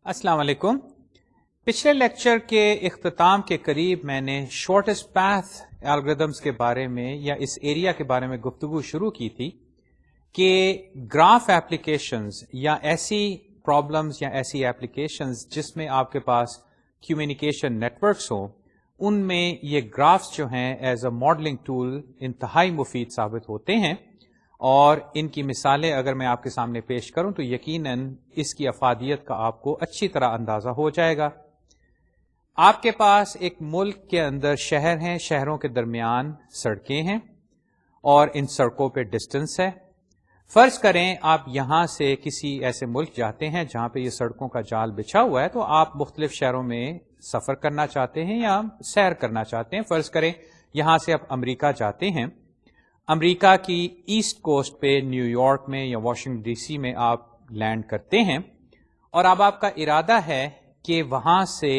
السلام علیکم. پچھلے لیکچر کے اختتام کے قریب میں نے شارٹیسٹ پیتھ الگوریدمز کے بارے میں یا اس ایریا کے بارے میں گفتگو شروع کی تھی کہ گراف ایپلیکیشنز یا ایسی پرابلمز یا ایسی ایپلیکیشنز جس میں آپ کے پاس کمیونیکیشن نیٹورکس ہوں، ان میں یہ گرافس جو ہیں ایز اے ماڈلنگ ٹول انتہائی مفید ثابت ہوتے ہیں، اور ان کی مثالیں اگر میں آپ کے سامنے پیش کروں تو یقیناً اس کی افادیت کا آپ کو اچھی طرح اندازہ ہو جائے گا. آپ کے پاس ایک ملک کے اندر شہر ہیں، شہروں کے درمیان سڑکیں ہیں اور ان سڑکوں پہ ڈسٹنس ہے. فرض کریں آپ یہاں سے کسی ایسے ملک جاتے ہیں جہاں پہ یہ سڑکوں کا جال بچھا ہوا ہے، تو آپ مختلف شہروں میں سفر کرنا چاہتے ہیں یا سیر کرنا چاہتے ہیں. فرض کریں یہاں سے آپ امریکہ جاتے ہیں، امریکہ کی ایسٹ کوسٹ پہ نیو یارک میں یا واشنگٹن ڈی سی میں آپ لینڈ کرتے ہیں، اور اب آپ کا ارادہ ہے کہ وہاں سے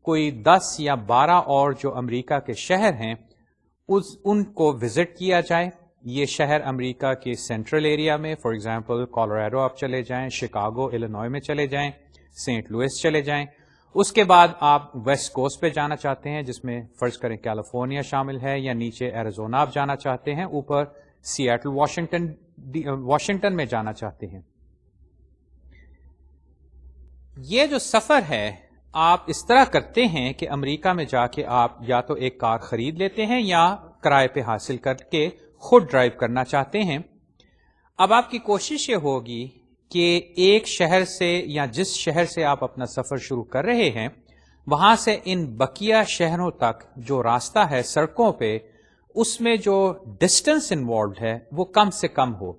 کوئی 10 یا 12 اور جو امریکہ کے شہر ہیں ان کو وزٹ کیا جائے. یہ شہر امریکہ کے سینٹرل ایریا میں، فار ایگزامپل کولوراڈو آپ چلے جائیں، شکاگو الینوائے میں چلے جائیں، سینٹ لوئس چلے جائیں. اس کے بعد آپ ویسٹ کوسٹ پہ جانا چاہتے ہیں جس میں فرض کریں کیلیفورنیا شامل ہے، یا نیچے ایریزونا آپ جانا چاہتے ہیں، اوپر سیاٹل واشنگٹن میں جانا چاہتے ہیں. یہ جو سفر ہے آپ اس طرح کرتے ہیں کہ امریکہ میں جا کے آپ یا تو ایک کار خرید لیتے ہیں یا کرائے پہ حاصل کر کے خود ڈرائیو کرنا چاہتے ہیں. اب آپ کی کوشش یہ ہوگی کہ ایک شہر سے یا جس شہر سے آپ اپنا سفر شروع کر رہے ہیں وہاں سے ان بقیہ شہروں تک جو راستہ ہے سڑکوں پہ، اس میں جو ڈسٹنس انوالوڈ ہے وہ کم سے کم ہو.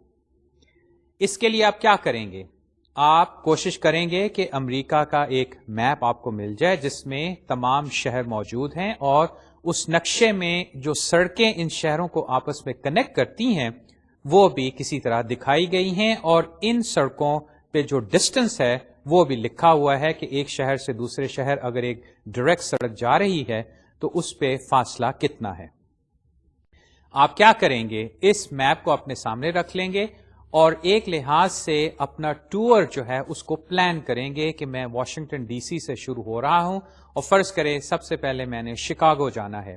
اس کے لیے آپ کیا کریں گے؟ آپ کوشش کریں گے کہ امریکہ کا ایک میپ آپ کو مل جائے جس میں تمام شہر موجود ہیں، اور اس نقشے میں جو سڑکیں ان شہروں کو آپس میں کنیکٹ کرتی ہیں وہ بھی کسی طرح دکھائی گئی ہیں، اور ان سڑکوں پہ جو ڈسٹنس ہے وہ بھی لکھا ہوا ہے کہ ایک شہر سے دوسرے شہر اگر ایک ڈائریکٹ سڑک جا رہی ہے تو اس پہ فاصلہ کتنا ہے. آپ کیا کریں گے؟ اس میپ کو اپنے سامنے رکھ لیں گے اور ایک لحاظ سے اپنا ٹور جو ہے اس کو پلان کریں گے کہ میں واشنگٹن ڈی سی سے شروع ہو رہا ہوں، اور فرض کریں سب سے پہلے میں نے شکاگو جانا ہے.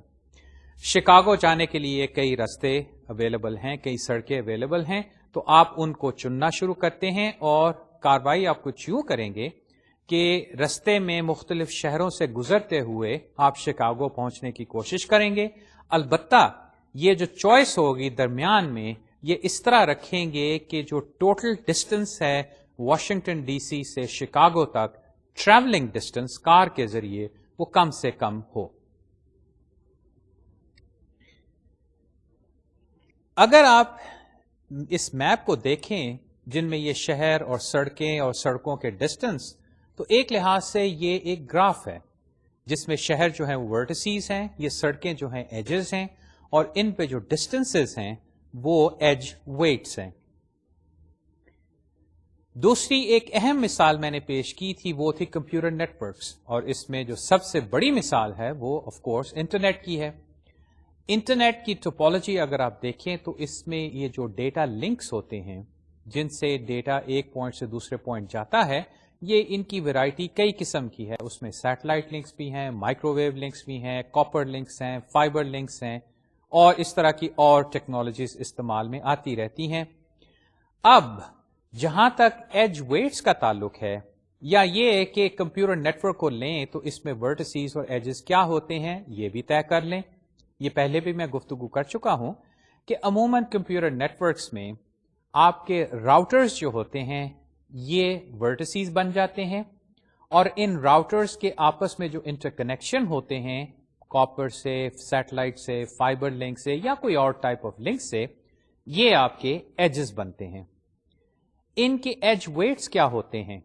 شکاگو جانے کے لیے کئی راستے اویلیبل ہیں، کئی سڑکیں اویلیبل ہیں، تو آپ ان کو چننا شروع کرتے ہیں، اور کارروائی آپ کچھ یوں کریں گے کہ رستے میں مختلف شہروں سے گزرتے ہوئے آپ شکاگو پہنچنے کی کوشش کریں گے. البتہ یہ جو چوائس ہوگی درمیان میں، یہ اس طرح رکھیں گے کہ جو ٹوٹل ڈسٹنس ہے واشنگٹن ڈی سی سے شکاگو تک، ٹریولنگ ڈسٹنس کار کے ذریعے، وہ کم سے کم ہو. اگر آپ اس میپ کو دیکھیں جن میں یہ شہر اور سڑکیں اور سڑکوں کے ڈسٹنس، تو ایک لحاظ سے یہ ایک گراف ہے جس میں شہر جو ہیں وہ ورٹسیز ہیں، یہ سڑکیں جو ہیں ایجز ہیں، اور ان پہ جو ڈسٹنسز ہیں وہ ایج ویٹس ہیں. دوسری ایک اہم مثال میں نے پیش کی تھی وہ تھی کمپیوٹر نیٹورکس، اور اس میں جو سب سے بڑی مثال ہے وہ آف کورس انٹرنیٹ کی ہے. انٹرنیٹ کی ٹوپولوجی اگر آپ دیکھیں تو اس میں یہ جو ڈیٹا لنکس ہوتے ہیں جن سے ڈیٹا ایک پوائنٹ سے دوسرے پوائنٹ جاتا ہے، یہ ان کی ویرائٹی کئی قسم کی ہے. اس میں سیٹلائٹ لنکس بھی ہیں، مائکرو ویو لنکس بھی ہیں، کاپر لنکس ہیں، فائبر لنکس ہیں، اور اس طرح کی اور ٹیکنالوجیز استعمال میں آتی رہتی ہیں. اب جہاں تک ایج ویٹس کا تعلق ہے، یا یہ کہ کمپیوٹر نیٹورک کو لیں تو اس میں ورٹسیز اور ایجز کیا ہوتے ہیں یہ بھی طے کر لیں. یہ پہلے بھی میں گفتگو کر چکا ہوں کہ عموماً کمپیوٹر نیٹورکس میں آپ کے راؤٹرز جو ہوتے ہیں یہ ورٹسیز بن جاتے ہیں، اور ان راؤٹرز کے آپس میں جو انٹر کنیکشن ہوتے ہیں کاپر سے، سیٹلائٹ سے، فائبر لنک سے، یا کوئی اور ٹائپ آف لنک سے، یہ آپ کے ایجز بنتے ہیں. ان کے ایج ویٹس کیا ہوتے ہیں؟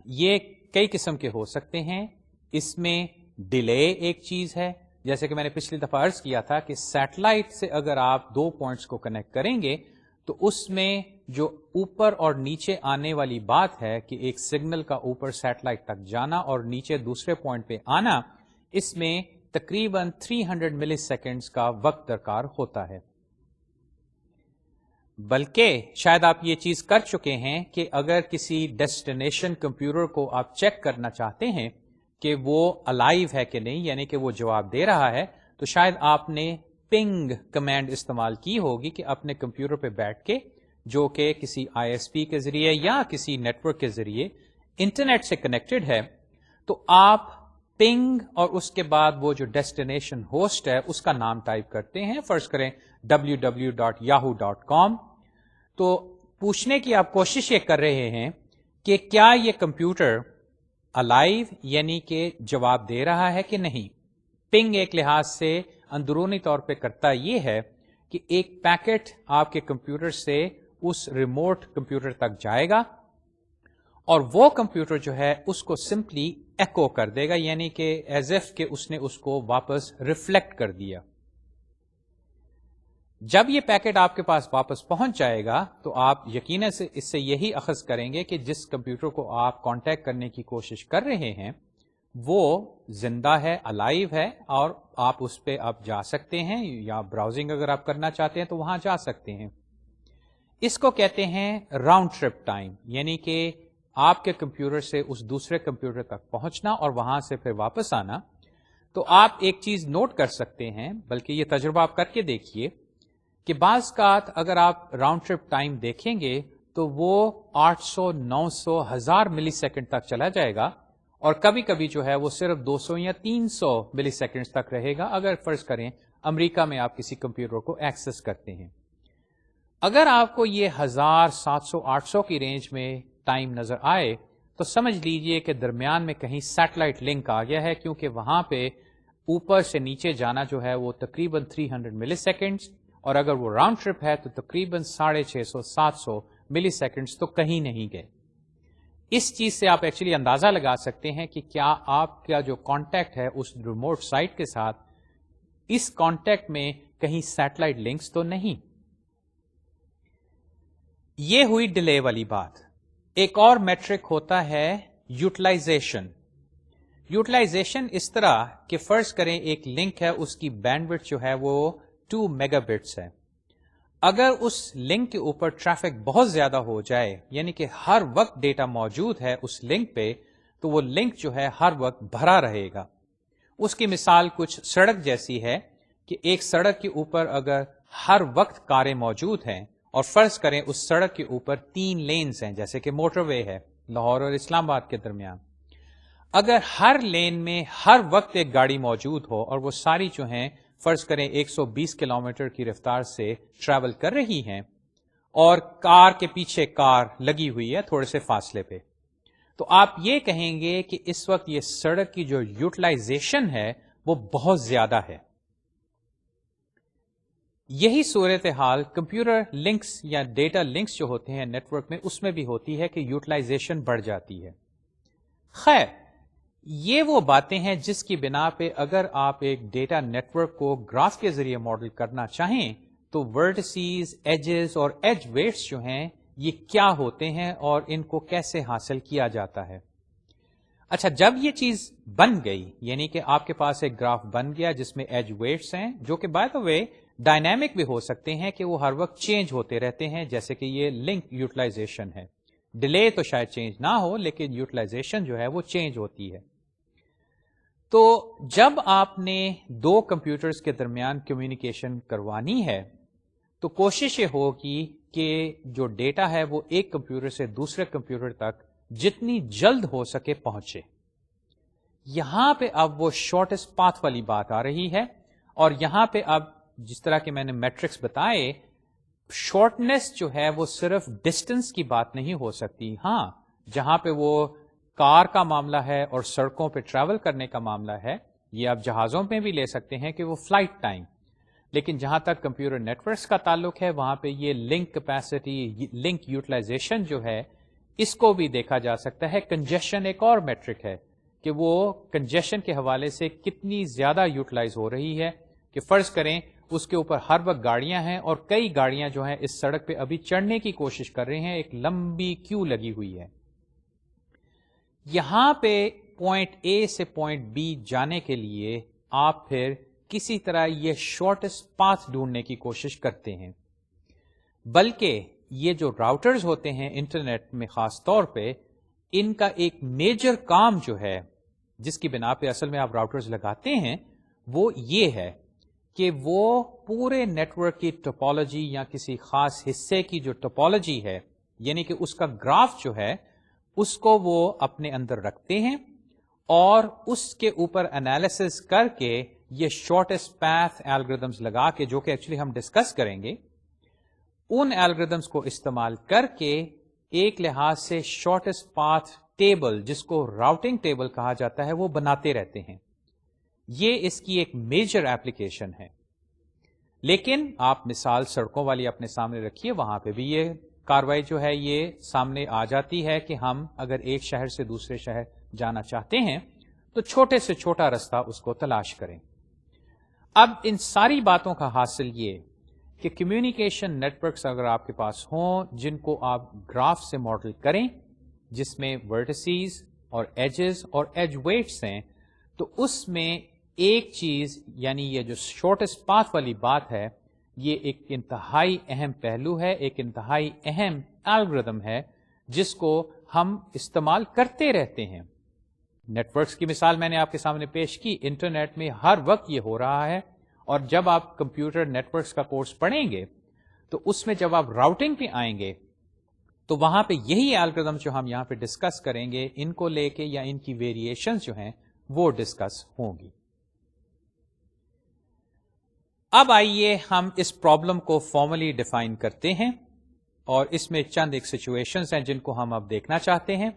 یہ کئی قسم کے ہو سکتے ہیں. اس میں ڈیلے ایک چیز ہے، جیسے کہ میں نے پچھلی دفعہ عرض کیا تھا کہ سیٹلائٹ سے اگر آپ دو پوائنٹس کو کنیکٹ کریں گے تو اس میں جو اوپر اور نیچے آنے والی بات ہے کہ ایک سگنل کا اوپر سیٹلائٹ تک جانا اور نیچے دوسرے پوائنٹ پہ آنا، اس میں تقریباً 300 ملی سیکنڈز کا وقت درکار ہوتا ہے. بلکہ شاید آپ یہ چیز کر چکے ہیں کہ اگر کسی ڈیسٹینیشن کمپیوٹر کو آپ چیک کرنا چاہتے ہیں کہ وہ الائیو ہے کہ نہیں، یعنی کہ وہ جواب دے رہا ہے، تو شاید آپ نے پنگ کمانڈ استعمال کی ہوگی کہ اپنے کمپیوٹر پہ بیٹھ کے، جو کہ کسی آئی ایس پی کے ذریعے یا کسی نیٹ ورک کے ذریعے انٹرنیٹ سے کنیکٹڈ ہے، تو آپ پنگ اور اس کے بعد وہ جو ڈیسٹینیشن ہوسٹ ہے اس کا نام ٹائپ کرتے ہیں، فرض کریں www.yahoo.com. تو پوچھنے کی آپ کوشش یہ کر رہے ہیں کہ کیا یہ کمپیوٹر الائیو یعنی کہ جواب دے رہا ہے کہ نہیں. پنگ ایک لحاظ سے اندرونی طور پہ کرتا یہ ہے کہ ایک پیکٹ آپ کے کمپیوٹر سے اس ریموٹ کمپیوٹر تک جائے گا اور وہ کمپیوٹر جو ہے اس کو سمپلی ایکو کر دے گا، یعنی کہ ایز ایف کہ اس نے اس کو واپس ریفلیکٹ کر دیا. جب یہ پیکٹ آپ کے پاس واپس پہنچ جائے گا تو آپ یقیناً سے اس سے یہی اخذ کریں گے کہ جس کمپیوٹر کو آپ کانٹیکٹ کرنے کی کوشش کر رہے ہیں وہ زندہ ہے، الائیو ہے، اور آپ اس پہ آپ جا سکتے ہیں، یا براؤزنگ اگر آپ کرنا چاہتے ہیں تو وہاں جا سکتے ہیں. اس کو کہتے ہیں راؤنڈ ٹرپ ٹائم، یعنی کہ آپ کے کمپیوٹر سے اس دوسرے کمپیوٹر تک پہنچنا اور وہاں سے پھر واپس آنا. تو آپ ایک چیز نوٹ کر سکتے ہیں، بلکہ یہ تجربہ آپ کر کے دیکھیے کہ بعض اوقات اگر آپ راؤنڈ ٹرپ ٹائم دیکھیں گے تو وہ 800 900 1000 ملی سیکنڈ تک چلا جائے گا، اور کبھی کبھی جو ہے وہ صرف 200 یا 300 ملی سیکنڈ تک رہے گا اگر فرض کریں امریکہ میں آپ کسی کمپیوٹر کو ایکسس کرتے ہیں. اگر آپ کو یہ 1000 700 800 کی رینج میں ٹائم نظر آئے تو سمجھ لیجئے کہ درمیان میں کہیں سیٹلائٹ لنک آ گیا ہے، کیونکہ وہاں پہ اوپر سے نیچے جانا جو ہے وہ تقریباً 300 ملی سیکنڈ، اور اگر وہ راؤنڈ ٹرپ ہے تو تقریباً 650 700 ملی سیکنڈز تو کہیں نہیں گئے. اس چیز سے آپ ایکچولی اندازہ لگا سکتے ہیں کہ کیا آپ کا جو کانٹیکٹ ہے اس ریموٹ سائٹ کے ساتھ، اس کانٹیکٹ میں کہیں سیٹلائٹ لنکس تو نہیں. یہ ہوئی ڈیلے والی بات. ایک اور میٹرک ہوتا ہے یوٹیلائزیشن. یوٹیلائزیشن اس طرح کہ فرض کریں ایک لنک ہے، اس کی بینڈ وڈتھ جو ہے وہ 2 میگا بٹس ہے. اگر اس لنک کے اوپر ٹریفک بہت زیادہ ہو جائے، یعنی کہ ہر وقت ڈیٹا موجود ہے اس لنک پہ، تو وہ لنک جو ہے ہر وقت بھرا رہے گا. اس کی مثال کچھ سڑک جیسی ہے کہ ایک سڑک کے اوپر اگر ہر وقت کاریں موجود ہیں اور فرض کریں اس سڑک کے اوپر 3 لینز ہیں، جیسے کہ موٹر وے ہے لاہور اور اسلام آباد کے درمیان، اگر ہر لین میں ہر وقت ایک گاڑی موجود ہو اور وہ ساری جو ہیں فرض کریں 120 کلومیٹر کی رفتار سے ٹریول کر رہی ہیں اور کار کے پیچھے کار لگی ہوئی ہے تھوڑے سے فاصلے پہ، تو آپ یہ کہیں گے کہ اس وقت یہ سڑک کی جو یوٹیلائزیشن ہے وہ بہت زیادہ ہے. یہی صورتحال کمپیوٹر لنکس یا ڈیٹا لنکس جو ہوتے ہیں نیٹ ورک میں، اس میں بھی ہوتی ہے کہ یوٹیلائزیشن بڑھ جاتی ہے. خیر، یہ وہ باتیں ہیں جس کی بنا پہ اگر آپ ایک ڈیٹا نیٹ ورک کو گراف کے ذریعے ماڈل کرنا چاہیں تو ورٹسیز، ایجز اور ایج ویٹس جو ہیں یہ کیا ہوتے ہیں اور ان کو کیسے حاصل کیا جاتا ہے. اچھا، جب یہ چیز بن گئی، یعنی کہ آپ کے پاس ایک گراف بن گیا جس میں ایج ویٹس ہیں، جو کہ بائی دا وے ڈائنامک بھی ہو سکتے ہیں کہ وہ ہر وقت چینج ہوتے رہتے ہیں، جیسے کہ یہ لنک یوٹیلائزیشن ہے. ڈیلے تو شاید چینج نہ ہو لیکن یوٹیلائزیشن جو ہے وہ چینج ہوتی ہے. تو جب آپ نے 2 کمپیوٹرز کے درمیان کمیونیکیشن کروانی ہے تو کوشش یہ ہوگی کہ جو ڈیٹا ہے وہ ایک کمپیوٹر سے دوسرے کمپیوٹر تک جتنی جلد ہو سکے پہنچے. یہاں پہ اب وہ شارٹیسٹ پاتھ والی بات آ رہی ہے، اور یہاں پہ اب جس طرح کہ میں نے میٹرکس بتائے، شارٹنیس جو ہے وہ صرف ڈسٹنس کی بات نہیں ہو سکتی. ہاں، جہاں پہ وہ کار کا معاملہ ہے اور سڑکوں پہ ٹریول کرنے کا معاملہ ہے، یہ آپ جہازوں میں بھی لے سکتے ہیں کہ وہ فلائٹ ٹائم. لیکن جہاں تک کمپیوٹر نیٹ ورکس کا تعلق ہے وہاں پہ یہ لنک کیپیسٹی، لنک یوٹیلائزیشن جو ہے اس کو بھی دیکھا جا سکتا ہے. کنجیشن ایک اور میٹرک ہے کہ وہ کنجیشن کے حوالے سے کتنی زیادہ یوٹیلائز ہو رہی ہے، کہ فرض کریں اس کے اوپر ہر وقت گاڑیاں ہیں اور کئی گاڑیاں جو ہیں اس سڑک پہ ابھی چڑھنے کی کوشش کر رہے ہیں، ایک لمبی کیو لگی ہوئی ہے. یہاں پہ پوائنٹ اے سے پوائنٹ بی جانے کے لیے آپ پھر کسی طرح یہ شارٹیسٹ پاتھ ڈھونڈنے کی کوشش کرتے ہیں. بلکہ یہ جو راؤٹرز ہوتے ہیں انٹرنیٹ میں خاص طور پہ، ان کا ایک میجر کام جو ہے جس کی بنا پہ اصل میں آپ راؤٹرز لگاتے ہیں وہ یہ ہے کہ وہ پورے نیٹ ورک کی ٹوپولوجی یا کسی خاص حصے کی جو ٹوپولوجی ہے، یعنی کہ اس کا گراف جو ہے، اس کو وہ اپنے اندر رکھتے ہیں اور اس کے اوپر انالیسس کر کے یہ شارٹیسٹ پیتھ الگوریدمز لگا کے، جو کہ ایکچولی ہم ڈسکس کریں گے، ان الگوریدمز کو استعمال کر کے ایک لحاظ سے شارٹیسٹ پاتھ ٹیبل، جس کو راؤٹنگ ٹیبل کہا جاتا ہے، وہ بناتے رہتے ہیں. یہ اس کی ایک میجر ایپلیکیشن ہے. لیکن آپ مثال سڑکوں والی اپنے سامنے رکھیے، وہاں پہ بھی یہ کاروائی جو ہے یہ سامنے آ جاتی ہے کہ ہم اگر ایک شہر سے دوسرے شہر جانا چاہتے ہیں تو چھوٹے سے چھوٹا رستہ اس کو تلاش کریں. اب ان ساری باتوں کا حاصل یہ کہ کمیونیکیشن نیٹ ورکس اگر آپ کے پاس ہوں جن کو آپ گراف سے ماڈل کریں، جس میں ورٹسیز اور ایجز اور ایج ویٹس ہیں، تو اس میں ایک چیز یعنی یہ جو شارٹیسٹ پاتھ والی بات ہے، یہ ایک انتہائی اہم پہلو ہے، ایک انتہائی اہم الگوریدم ہے جس کو ہم استعمال کرتے رہتے ہیں. نیٹ ورکس کی مثال میں نے آپ کے سامنے پیش کی. انٹرنیٹ میں ہر وقت یہ ہو رہا ہے، اور جب آپ کمپیوٹر نیٹ ورکس کا کورس پڑھیں گے تو اس میں جب آپ راؤٹنگ پہ آئیں گے تو وہاں پہ یہی الگوریدم جو ہم یہاں پہ ڈسکس کریں گے، ان کو لے کے یا ان کی ویریشنز جو ہیں وہ ڈسکس ہوں گی. اب آئیے ہم اس پرابلم کو فارملی ڈیفائن کرتے ہیں، اور اس میں چند ایک سچویشنز ہیں جن کو ہم اب دیکھنا چاہتے ہیں.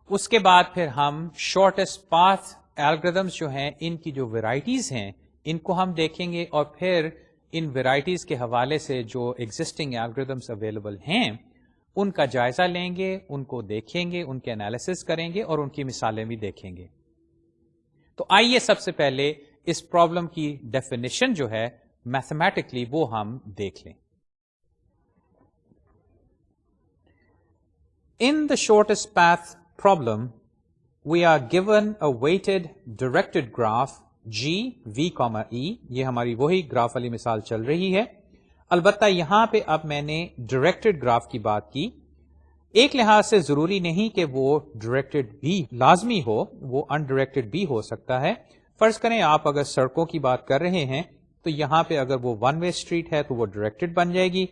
اس کے بعد پھر ہم شارٹیسٹ پاتھ الگوریدمز جو ہیں ان کی جو ویرائٹیز ہیں ان کو ہم دیکھیں گے، اور پھر ان ویرائٹیز کے حوالے سے جو ایگزسٹنگ الگوریدمز اویلیبل ہیں ان کا جائزہ لیں گے، ان کو دیکھیں گے، ان کے انالیسس کریں گے اور ان کی مثالیں بھی دیکھیں گے. تو آئیے سب سے پہلے اس پرابلم کی ڈیفینیشن جو ہے میتھمیٹکلی وہ ہم دیکھ لیں. In the shortest path problem, we are given a weighted directed graph G, V, E. یہ ہماری وہی گراف والی مثال چل رہی ہے. البتہ یہاں پہ اب میں نے ڈائریکٹڈ گراف کی بات کی. ایک لحاظ سے ضروری نہیں کہ وہ ڈائریکٹڈ بھی لازمی ہو، وہ انڈائریکٹڈ بھی ہو سکتا ہے. فرض کریں آپ اگر سڑکوں کی بات کر رہے ہیں تو یہاں پہ اگر وہ ون وے اسٹریٹ ہے تو وہ ڈائریکٹڈ بن جائے گی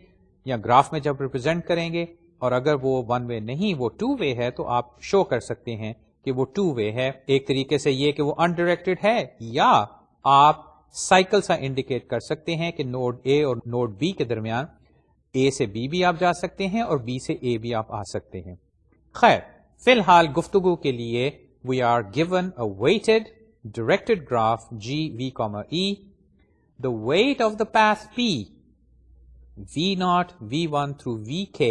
یا گراف میں جب ریپرزینٹ کریں گے، اور اگر وہ ون وے نہیں، وہ ٹو وے ہے، تو آپ شو کر سکتے ہیں کہ وہ ٹو وے ہے. ایک طریقے سے یہ کہ وہ انڈائریکٹڈ ہے، یا آپ سائیکل سا انڈیکیٹ کر سکتے ہیں کہ نوڈ اے اور نوڈ بی کے درمیان اے سے بی بھی آپ جا سکتے ہیں اور بی سے اے بھی آپ آ سکتے ہیں. خیر، فی الحال گفتگو کے لیے we are given a weighted directed graph G, V, E. The weight of the path P, V0, V1 through Vk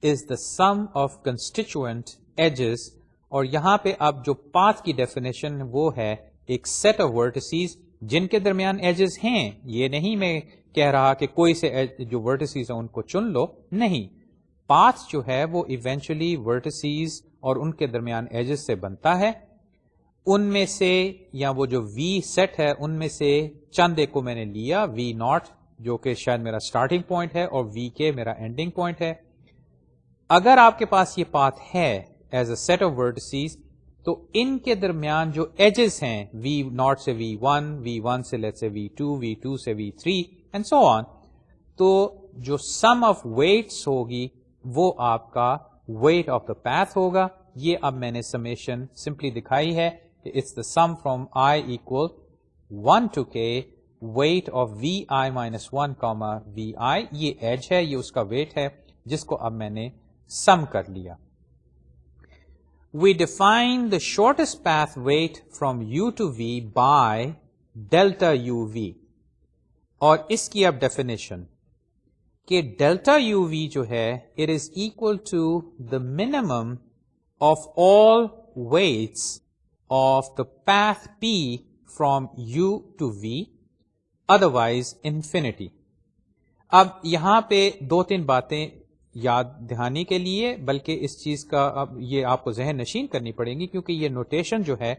is the sum of constituent edges. اور یہاں پہ اب جو path کی definition وہ ہے ایک set of vertices جن کے درمیان edges ہیں. یہ نہیں میں کہہ رہا کہ کوئی سے جو vertices ہیں ان کو چن لو، نہیں. path جو ہے وہ ایونچولی vertices اور ان کے درمیان edges سے بنتا ہے. ان میں سے یا وہ جو وی سیٹ ہے ان میں سے چند ایک کو میں نے لیا، وی ناٹ جو کہ شاید میرا سٹارٹنگ پوائنٹ ہے اور وی کے میرا اینڈنگ پوائنٹ ہے. اگر آپ کے پاس یہ پاتھ ہے as a set of vertices تو ان کے درمیان جو ایجز ہیں وی ناٹ سے وی ون، وی ون سے لیٹ سے وی ٹو سے وی تھری اینڈ سو آن، تو جو سم آف ویٹس ہوگی وہ آپ کا ویٹ آف دا پیتھ ہوگا. یہ اب میں نے سمیشن سمپلی دکھائی ہے. It's the sum from I equal 1 to k weight of vi minus 1 comma vi. یہ ایج ہے، یہ اس کا ویٹ ہے جس کو اب میں نے سم کر لیا. We define the shortest path weight from u to v by delta uv. اور اس کی اب ڈیفینیشن کہ ڈیلٹا یو وی جو ہے it is equal to the minimum of all weights of the path P from U to V, otherwise infinity. اب یہاں پہ دو تین باتیں یاد دہانی کے لیے، بلکہ اس چیز کا اب یہ آپ کو ذہن نشین کرنی پڑیں گی کیونکہ یہ نوٹیشن جو ہے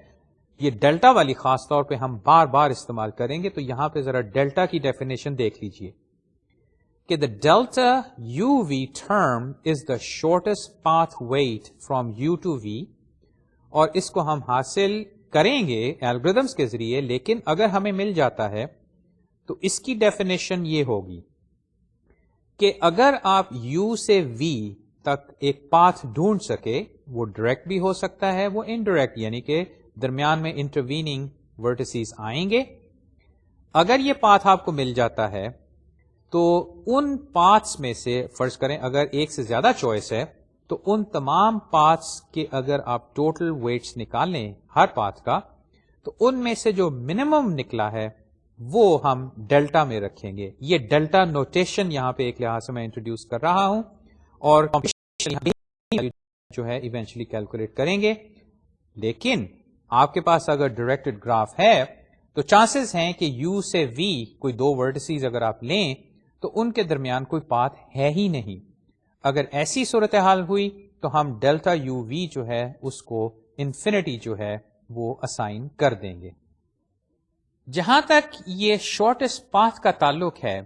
یہ ڈیلٹا والی خاص طور پہ ہم بار بار استعمال کریں گے. تو یہاں پہ ذرا ڈیلٹا کی ڈیفینیشن دیکھ لیجئے کہ the delta uv term is the shortest path weight from u to v, اور اس کو ہم حاصل کریں گے الگوریدمس کے ذریعے. لیکن اگر ہمیں مل جاتا ہے تو اس کی ڈیفینیشن یہ ہوگی کہ اگر آپ u سے v تک ایک پاتھ ڈھونڈ سکے، وہ ڈائریکٹ بھی ہو سکتا ہے، وہ انڈائریکٹ، یعنی کہ درمیان میں انٹرویننگ ورٹیسز آئیں گے. اگر یہ پاتھ آپ کو مل جاتا ہے تو ان پاتھس میں سے فرض کریں اگر ایک سے زیادہ چوائس ہے تو ان تمام پاتھس کے اگر آپ ٹوٹل ویٹس نکالیں ہر پاتھ کا، تو ان میں سے جو منیمم نکلا ہے وہ ہم ڈیلٹا میں رکھیں گے. یہ ڈیلٹا نوٹیشن یہاں پہ ایک لحاظ سے میں انٹروڈیوس کر رہا ہوں، اور جو ہے ایونچولی کیلکولیٹ کریں گے. لیکن آپ کے پاس اگر ڈائریکٹڈ گراف ہے تو چانسز ہیں کہ u سے v کوئی دو ورٹیسز اگر آپ لیں تو ان کے درمیان کوئی پاتھ ہے ہی نہیں. اگر ایسی صورتحال ہوئی تو ہم ڈیلٹا یو وی جو ہے اس کو انفینٹی جو ہے وہ اسائن کر دیں گے. جہاں تک یہ شارٹیسٹ پاتھ کا تعلق ہے،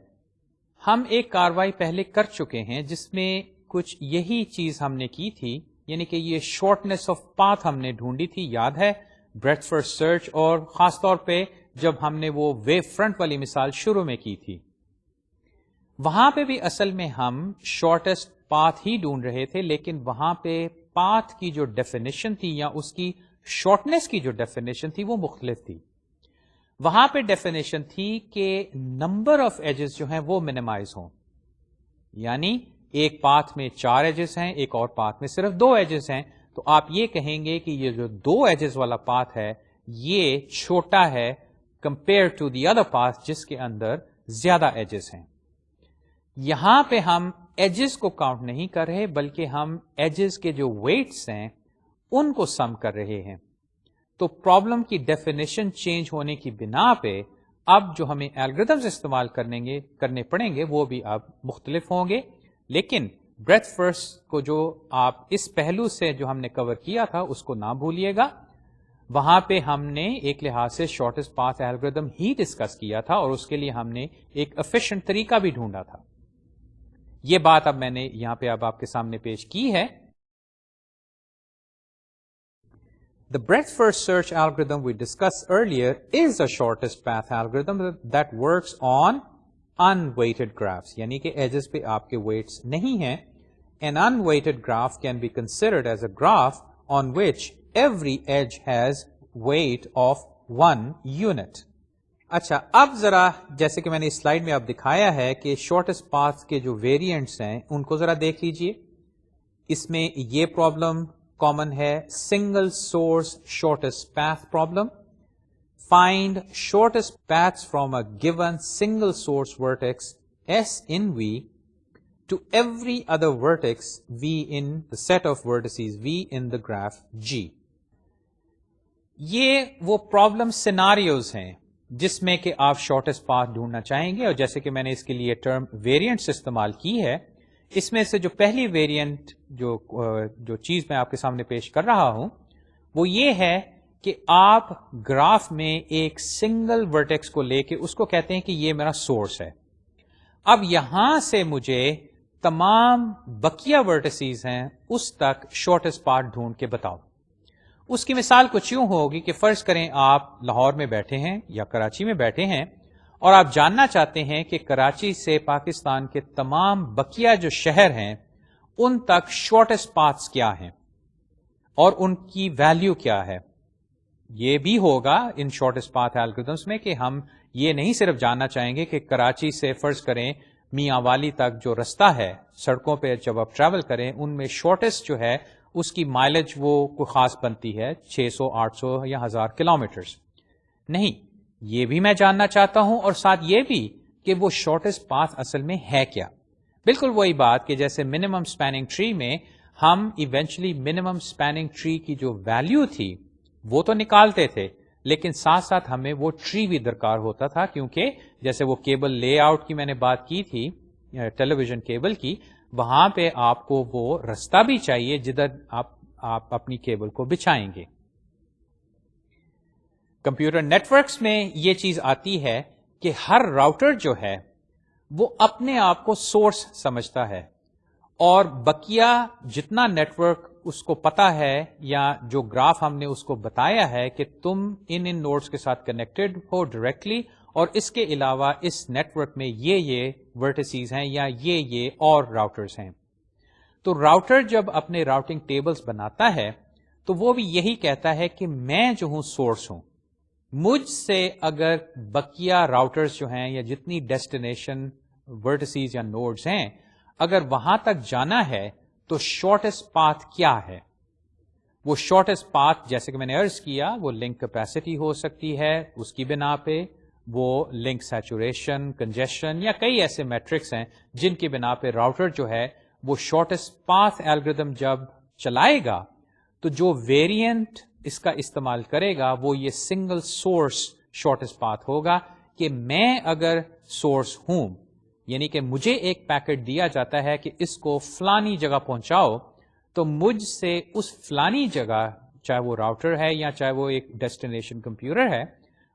ہم ایک کاروائی پہلے کر چکے ہیں جس میں کچھ یہی چیز ہم نے کی تھی، یعنی کہ یہ شارٹنیس آف پاتھ ہم نے ڈھونڈی تھی، یاد ہے، بریتھ فرسٹ سرچ، اور خاص طور پہ جب ہم نے وہ ویو فرنٹ والی مثال شروع میں کی تھی، وہاں پہ بھی اصل میں ہم شارٹیسٹ پاتھ ہی ڈھونڈ رہے تھے. لیکن وہاں پہ پاتھ کی جو ڈیفینیشن تھی یا اس کی شارٹنیس کی جو ڈیفینیشن تھی وہ مختلف تھی. وہاں پہ ڈیفینیشن تھی کہ نمبر آف ایجز جو ہیں وہ منیمائز ہوں، یعنی ایک پاتھ میں 4 ایجز ہیں، ایک اور پاتھ میں صرف 2 ایجز ہیں، تو آپ یہ کہیں گے کہ یہ جو 2 ایجز والا پاتھ ہے یہ چھوٹا ہے compare to the other path جس کے اندر زیادہ ایجز ہیں. یہاں پہ ہم ایجز کو کاؤنٹ نہیں کر رہے بلکہ ہم ایجز کے جو ویٹس ہیں ان کو سم کر رہے ہیں. تو پرابلم کی ڈیفینیشن چینج ہونے کی بنا پہ اب جو ہمیں الگوریدمز استعمال کرنے پڑیں گے وہ بھی اب مختلف ہوں گے. لیکن بریتھ فرسٹ کو جو آپ اس پہلو سے جو ہم نے کور کیا تھا اس کو نہ بھولیے گا. وہاں پہ ہم نے ایک لحاظ سے شارٹیسٹ پاتھ الگوریدم ہی ڈسکس کیا تھا اور اس کے لیے ہم نے ایک ایفیشینٹ طریقہ بھی ڈھونڈا تھا. یہ بات اب میں نے یہاں پہ اب آپ کے سامنے پیش کی ہے. The breadth first search algorithm we discussed earlier is the shortest path algorithm that works on unweighted graphs, یعنی کہ edges پہ آپ کے weights نہیں ہیں. An unweighted graph can be considered as a graph on which every edge has weight of 1 unit. اچھا، اب ذرا جیسے کہ میں نے اس سلائیڈ میں اب دکھایا ہے کہ شارٹیسٹ پاتھ کے جو ویریئنٹس ہیں ان کو ذرا دیکھ لیجئے. اس میں یہ پرابلم کامن ہے، single source shortest path problem. Find shortest paths from a given single source vertex S in V to every other vertex V in the set of vertices V in the graph G. یہ وہ problem scenarios ہیں جس میں کہ آپ shortest path ڈھونڈنا چاہیں گے، اور جیسے کہ میں نے اس کے لیے ٹرم ویریئنٹس استعمال کی ہے، اس میں سے جو پہلی ویریئنٹ جو چیز میں آپ کے سامنے پیش کر رہا ہوں وہ یہ ہے کہ آپ گراف میں ایک سنگل ورٹیکس کو لے کے اس کو کہتے ہیں کہ یہ میرا سورس ہے. اب یہاں سے مجھے تمام بقیہ ورٹیسز ہیں اس تک شارٹیسٹ پاتھ ڈھونڈ کے بتاؤ. اس کی مثال کچھ یوں ہوگی کہ فرض کریں آپ لاہور میں بیٹھے ہیں یا کراچی میں بیٹھے ہیں اور آپ جاننا چاہتے ہیں کہ کراچی سے پاکستان کے تمام بقیہ جو شہر ہیں ان تک شارٹیسٹ پاتھس کیا ہیں اور ان کی ویلیو کیا ہے. یہ بھی ہوگا ان شارٹیسٹ پاتھ الگوریدمس میں کہ ہم یہ نہیں صرف جاننا چاہیں گے کہ کراچی سے فرض کریں میاں والی تک جو رستہ ہے سڑکوں پہ جب آپ ٹریول کریں ان میں شارٹیسٹ جو ہے اس کی مائلج وہ کوئی خاص بنتی ہے 600 800 یا 1000 کلومیٹرز. نہیں، یہ بھی میں جاننا چاہتا ہوں اور ساتھ یہ بھی کہ وہ شارٹیسٹ پاتھ اصل میں ہے کیا. بالکل وہی بات کہ جیسے منیمم سپیننگ ٹری میں ہم ایونچولی منیمم سپیننگ ٹری کی جو ویلیو تھی وہ تو نکالتے تھے، لیکن ساتھ ساتھ ہمیں وہ ٹری بھی درکار ہوتا تھا، کیونکہ جیسے وہ کیبل لے آؤٹ کی میں نے بات کی تھی ٹیلی ویژن کیبل کی، وہاں پہ آپ کو وہ رستہ بھی چاہیے جدھر آپ اپنی کیبل کو بچھائیں گے. کمپیوٹر نیٹ ورکس میں یہ چیز آتی ہے کہ ہر راؤٹر جو ہے وہ اپنے آپ کو سورس سمجھتا ہے، اور بقیہ جتنا نیٹ ورک اس کو پتا ہے یا جو گراف ہم نے اس کو بتایا ہے کہ تم ان نوڈز کے ساتھ کنیکٹڈ ہو ڈائریکٹلی، اور اس کے علاوہ اس نیٹ ورک میں یہ ورٹیسیز ہیں یا یہ اور راؤٹرز ہیں. تو راؤٹر جب اپنے راؤٹنگ ٹیبلز بناتا ہے تو وہ بھی یہی کہتا ہے کہ میں جو ہوں سورس ہوں، مجھ سے اگر بقیہ راؤٹرز جو ہیں یا جتنی ڈیسٹینیشن ورٹیسیز یا نوڈز ہیں اگر وہاں تک جانا ہے تو شارٹیسٹ پاتھ کیا ہے. وہ شارٹیسٹ پاتھ جیسے کہ میں نے عرض کیا وہ لنک کیپیسٹی ہو سکتی ہے، اس کی بنا پہ وہ لنک سیچوریشن، کنجیشن یا کئی ایسے میٹرکس ہیں جن کی بنا پہ راؤٹر جو ہے وہ شارٹیسٹ پاتھ الگوریتھم جب چلائے گا تو جو ویریئنٹ اس کا استعمال کرے گا وہ یہ سنگل سورس شارٹیسٹ پاتھ ہوگا کہ میں اگر سورس ہوں، یعنی کہ مجھے ایک پیکٹ دیا جاتا ہے کہ اس کو فلانی جگہ پہنچاؤ، تو مجھ سے اس فلانی جگہ چاہے وہ راؤٹر ہے یا چاہے وہ ایک ڈیسٹینیشن کمپیوٹر ہے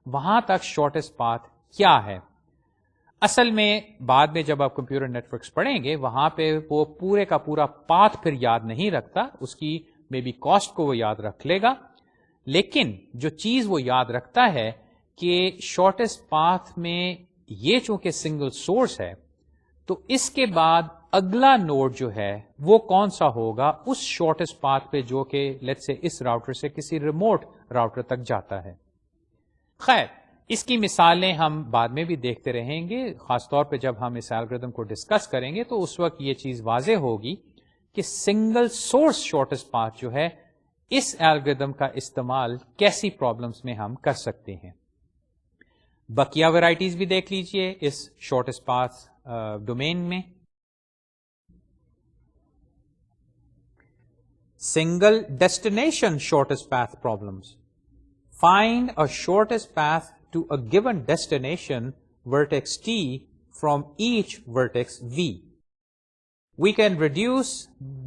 وہاں تک شارٹیسٹ پاتھ کیا ہے. اصل میں بعد میں جب آپ کمپیوٹر نیٹ ورکس پڑھیں گے وہاں پہ وہ پورے کا پورا پاتھ پھر یاد نہیں رکھتا، اس کی مے بی کاسٹ کو وہ یاد رکھ لے گا، لیکن جو چیز وہ یاد رکھتا ہے کہ شارٹیسٹ پاتھ میں یہ چونکہ سنگل سورس ہے تو اس کے بعد اگلا نوڈ جو ہے وہ کون سا ہوگا اس شارٹیسٹ پاتھ پہ جو کہ لیٹس سے اس راؤٹر سے کسی ریموٹ راؤٹر تک جاتا ہے. خیر اس کی مثالیں ہم بعد میں بھی دیکھتے رہیں گے، خاص طور پہ جب ہم اس الگوریتھم کو ڈسکس کریں گے تو اس وقت یہ چیز واضح ہوگی کہ سنگل سورس شارٹیسٹ پاتھ جو ہے اس الگوریتھم کا استعمال کیسی پرابلمس میں ہم کر سکتے ہیں. بقیہ ورائٹیز بھی دیکھ لیجئے اس شارٹیسٹ پاتھ ڈومین میں. Single destination shortest path problems. Find a shortest path to a given destination vertex T from each vertex V. We can reduce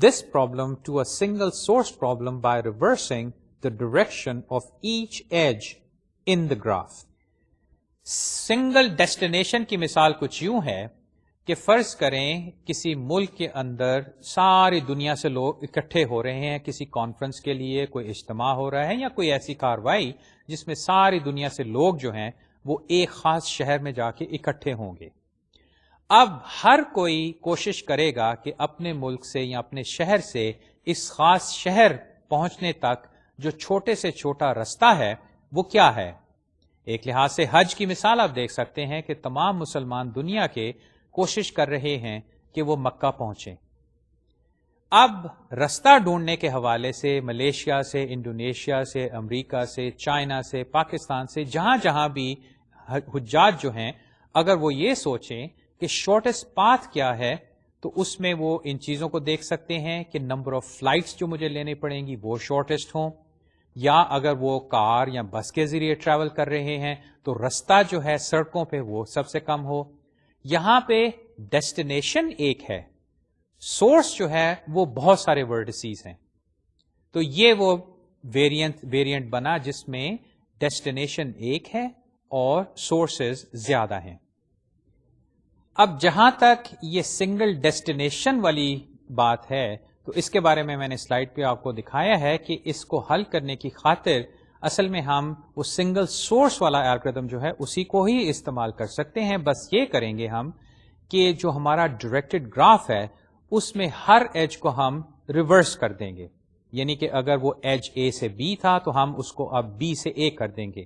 this problem to a single source problem by reversing the direction of each edge in the graph. Single destination کی مثال کچھ یوں ہے کہ فرض کریں کسی ملک کے اندر ساری دنیا سے لوگ اکٹھے ہو رہے ہیں کسی کانفرنس کے لیے، کوئی اجتماع ہو رہا ہے یا کوئی ایسی کاروائی جس میں ساری دنیا سے لوگ جو ہیں وہ ایک خاص شہر میں جا کے اکٹھے ہوں گے. اب ہر کوئی کوشش کرے گا کہ اپنے ملک سے یا اپنے شہر سے اس خاص شہر پہنچنے تک جو چھوٹے سے چھوٹا رستہ ہے وہ کیا ہے. ایک لحاظ سے حج کی مثال آپ دیکھ سکتے ہیں کہ تمام مسلمان دنیا کے کوشش کر رہے ہیں کہ وہ مکہ پہنچیں. اب رستہ ڈھونڈنے کے حوالے سے ملیشیا سے، انڈونیشیا سے، امریکہ سے، چائنا سے، پاکستان سے، جہاں جہاں بھی حجاج جو ہیں اگر وہ یہ سوچیں کہ شارٹیسٹ پاتھ کیا ہے تو اس میں وہ ان چیزوں کو دیکھ سکتے ہیں کہ نمبر آف فلائٹس جو مجھے لینے پڑیں گی وہ شارٹیسٹ ہوں، یا اگر وہ کار یا بس کے ذریعے ٹریول کر رہے ہیں تو رستہ جو ہے سڑکوں پہ وہ سب سے کم ہو. یہاں پہ ڈیسٹینیشن ایک ہے، سورس جو ہے وہ بہت سارے ورٹیسیز ہیں، تو یہ وہ ویریئنٹ بنا جس میں ڈیسٹینیشن ایک ہے اور سورسز زیادہ ہیں. اب جہاں تک یہ سنگل ڈیسٹینیشن والی بات ہے تو اس کے بارے میں نے سلائیڈ پہ آپ کو دکھایا ہے کہ اس کو حل کرنے کی خاطر اصل میں ہم وہ سنگل سورس والا الگوریتھم جو ہے اسی کو ہی استعمال کر سکتے ہیں. بس یہ کریں گے ہم کہ جو ہمارا ڈائریکٹڈ گراف ہے اس میں ہر ایج کو ہم ریورس کر دیں گے، یعنی کہ اگر وہ ایج اے سے بی تھا تو ہم اس کو اب بی سے اے کر دیں گے.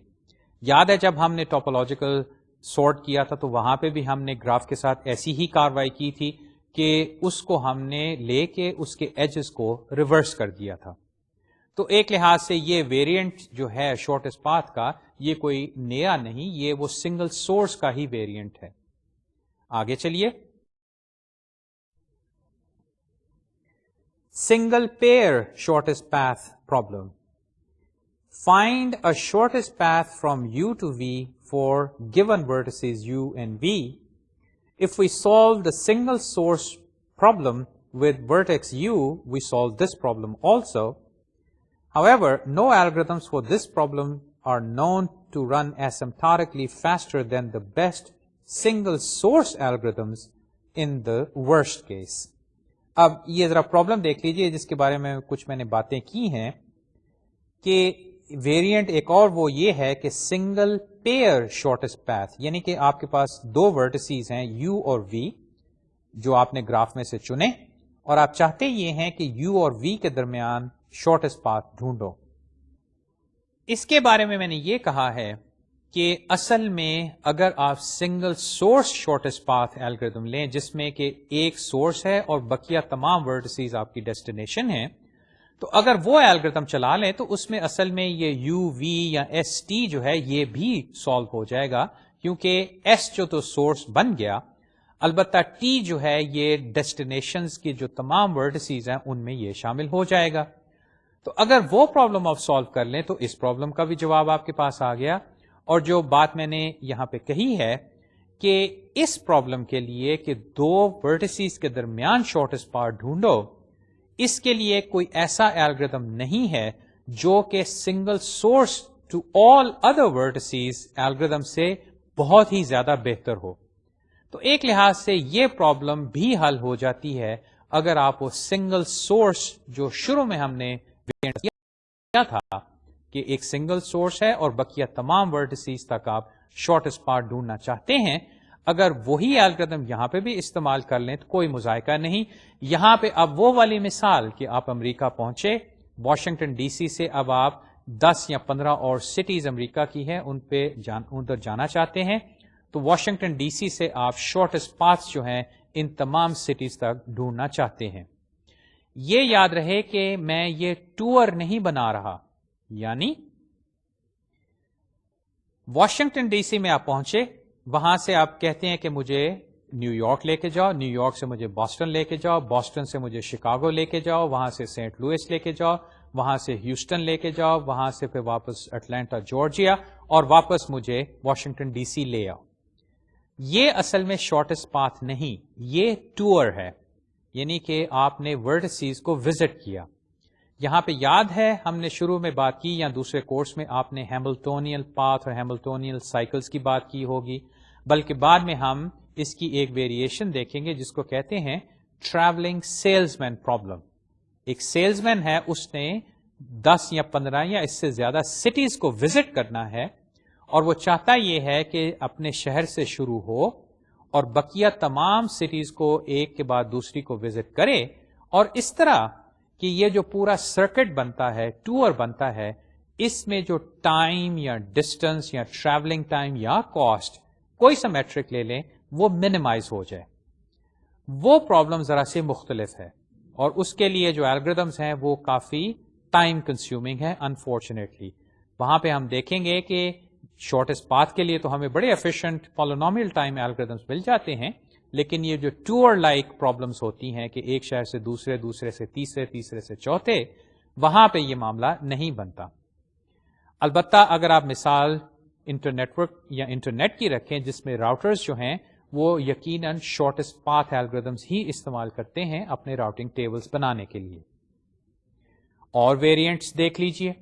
یاد ہے جب ہم نے ٹوپولوجیکل سارٹ کیا تھا تو وہاں پہ بھی ہم نے گراف کے ساتھ ایسی ہی کاروائی کی تھی کہ اس کو ہم نے لے کے اس کے ایجز کو ریورس کر دیا تھا. تو ایک لحاظ سے یہ ویریئنٹ جو ہے شارٹیسٹ پاتھ کا یہ کوئی نیا نہیں، یہ وہ سنگل سورس کا ہی ویریئنٹ ہے. آگے چلیے. Single pair shortest path problem. Find a shortest path from U to V for given vertices U and V. If we solve the single source problem with vertex U, we solve this problem also. However, no algorithms for this problem are known to run asymptotically faster than the best single source algorithms in the worst case. اب یہ ذرا problem دیکھ لیجئے جس کے بارے میں کچھ میں نے باتیں کی ہیں کہ ویریئنٹ ایک اور وہ یہ ہے کہ سنگل پیئر شارٹیسٹ پیتھ، یعنی کہ آپ کے پاس دو ورٹسیز ہیں یو اور وی جو آپ نے گراف میں سے چنے، اور آپ چاہتے یہ ہیں کہ یو اور وی کے درمیان شارٹیسٹ پاتھ ڈھونڈو. اس کے بارے میں نے یہ کہا ہے کہ اصل میں اگر آپ single source shortest path algorithm لیں جس میں کہ ایک سورس ہے اور بقیہ تمام ورٹسیز آپ کی ڈیسٹینیشن ہیں، تو اگر وہ الگوریتھم چلا لیں تو اس میں اصل میں یہ یو وی یا ایس ٹی جو ہے یہ بھی سالو ہو جائے گا، کیونکہ ایس جو تو سورس بن گیا، البتہ ٹی جو ہے یہ ڈیسٹینیشنز کی جو تمام ورٹسیز ہیں ان میں یہ شامل ہو جائے گا. تو اگر وہ پرابلم آپ سالو کر لیں تو اس پرابلم کا بھی جواب آپ کے پاس آ گیا. اور جو بات میں نے یہاں پہ کہی ہے کہ اس پرابلم کے لیے کہ دو ورٹسیز کے درمیان شارٹیسٹ پاتھ ڈھونڈو، اس کے لیے کوئی ایسا الگوریتھم نہیں ہے جو کہ single source to all other vertices algorithm سے بہت ہی زیادہ بہتر ہو. تو ایک لحاظ سے یہ پرابلم بھی حل ہو جاتی ہے اگر آپ وہ سنگل سورس جو شروع میں ہم نے کیا تھا کہ ایک سنگل سورس ہے اور بقیہ تمام ورٹسیز تک آپ شارٹیسٹ پاتھ ڈھونڈنا چاہتے ہیں، اگر وہی الگوریتھم یہاں پہ بھی استعمال کر لیں تو کوئی مذائقہ نہیں. یہاں پہ اب وہ والی مثال کہ آپ امریکہ پہنچے، واشنگٹن ڈی سی سے اب آپ 10 یا 15 اور سٹیز امریکہ کی ہیں ان پہ ادھر جانا چاہتے ہیں، تو واشنگٹن ڈی سی سے آپ شارٹیسٹ پاتھ جو ہیں ان تمام سٹیز تک ڈھونڈنا چاہتے ہیں. یہ یاد رہے کہ میں یہ ٹور نہیں بنا رہا، یعنی واشنگٹن ڈی سی میں آپ پہنچے، وہاں سے آپ کہتے ہیں کہ مجھے نیو یارک لے کے جاؤ، نیو یارک سے مجھے باسٹن لے کے جاؤ، باسٹن سے مجھے شکاگو لے کے جاؤ، وہاں سے سینٹ لوئس لے کے جاؤ، وہاں سے ہیوسٹن لے کے جاؤ، وہاں سے پھر واپس اٹلانٹا جارجیا، اور واپس مجھے واشنگٹن ڈی سی لے آؤ. یہ اصل میں شارٹیسٹ پاتھ نہیں، یہ ٹور ہے، یعنی کہ آپ نے ورٹسیز کو وزٹ کیا. یہاں پہ یاد ہے ہم نے شروع میں بات کی یا دوسرے کورس میں آپ نے ہیملٹونین پاتھ اور ہیملٹونین سائیکلز کی بات کی ہوگی، بلکہ بعد میں ہم اس کی ایک ویریشن دیکھیں گے جس کو کہتے ہیں ٹریولنگ سیلز مین پرابلم. ایک سیلز مین ہے، اس نے 10 یا 15 یا اس سے زیادہ سٹیز کو وزٹ کرنا ہے، اور وہ چاہتا یہ ہے کہ اپنے شہر سے شروع ہو اور بقیہ تمام سٹیز کو ایک کے بعد دوسری کو وزٹ کرے، اور اس طرح کہ یہ جو پورا سرکٹ بنتا ہے، ٹور بنتا ہے، اس میں جو ٹائم یا ڈسٹنس یا ٹریولنگ ٹائم یا کاسٹ کوئی سا میٹرک لے لیں وہ منیمائز ہو جائے. وہ پرابلم ذرا سے مختلف ہے، اور اس کے لیے جو الگوریدمز ہیں وہ کافی ٹائم کنزیومنگ ہے انفارچونیٹلی. وہاں پہ ہم دیکھیں گے کہ شارٹیسٹ پاتھ کے لیے تو ہمیں بڑے ایفیشینٹ پالینومیل ٹائم الگوریدمز مل جاتے ہیں، لیکن یہ جو ٹور لائک پرابلمز ہوتی ہیں کہ ایک شہر سے دوسرے، دوسرے سے تیسرے، تیسرے سے چوتھے، وہاں پہ یہ معاملہ نہیں بنتا. البتہ اگر آپ مثال انٹرنیٹ ورک یا انٹرنیٹ کی رکھیں جس میں راؤٹرز جو ہیں وہ یقیناً شارٹیسٹ پاتھ الگوریدمز ہی استعمال کرتے ہیں اپنے راؤٹنگ ٹیبلز بنانے کے لیے. اور ویریئنٹس دیکھ لیجئے.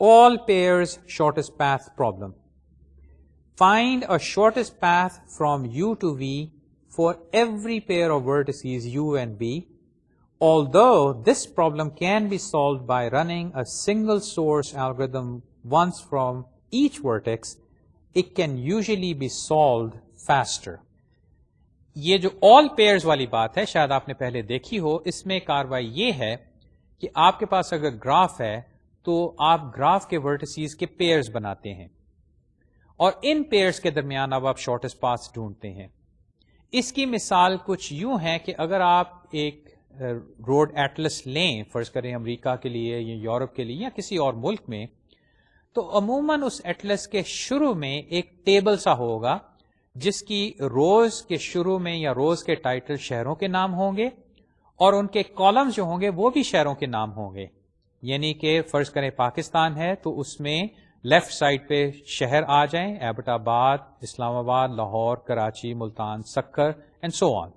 All pairs shortest path problem. Find a shortest path from U to V for every pair of vertices U and V. Although this problem can be solved by running a single source algorithm once from each vertex, it can usually be solved faster. یہ جو all pairs والی بات ہے شاید آپ نے پہلے دیکھی ہو. اس میں کاروائی یہ ہے کہ آپ کے پاس اگر گراف ہے تو آپ گراف کے ورٹسیز کے پیئرز بناتے ہیں، اور ان پیئرز کے درمیان اب آپ شارٹیسٹ پاتھ ڈھونڈتے ہیں. اس کی مثال کچھ یوں ہے کہ اگر آپ ایک روڈ ایٹلس لیں، فرض کریں امریکہ کے لیے یا یورپ کے لیے یا کسی اور ملک میں، تو عموماً اس ایٹلس کے شروع میں ایک ٹیبل سا ہوگا جس کی روز کے شروع میں یا روز کے ٹائٹل شہروں کے نام ہوں گے، اور ان کے کالمز جو ہوں گے وہ بھی شہروں کے نام ہوں گے. یعنی کہ فرض کریں پاکستان ہے تو اس میں لیفٹ سائڈ پہ شہر آ جائیں، ایبٹ آباد، اسلام آباد، لاہور، کراچی، ملتان، سکر اینڈ سو آن.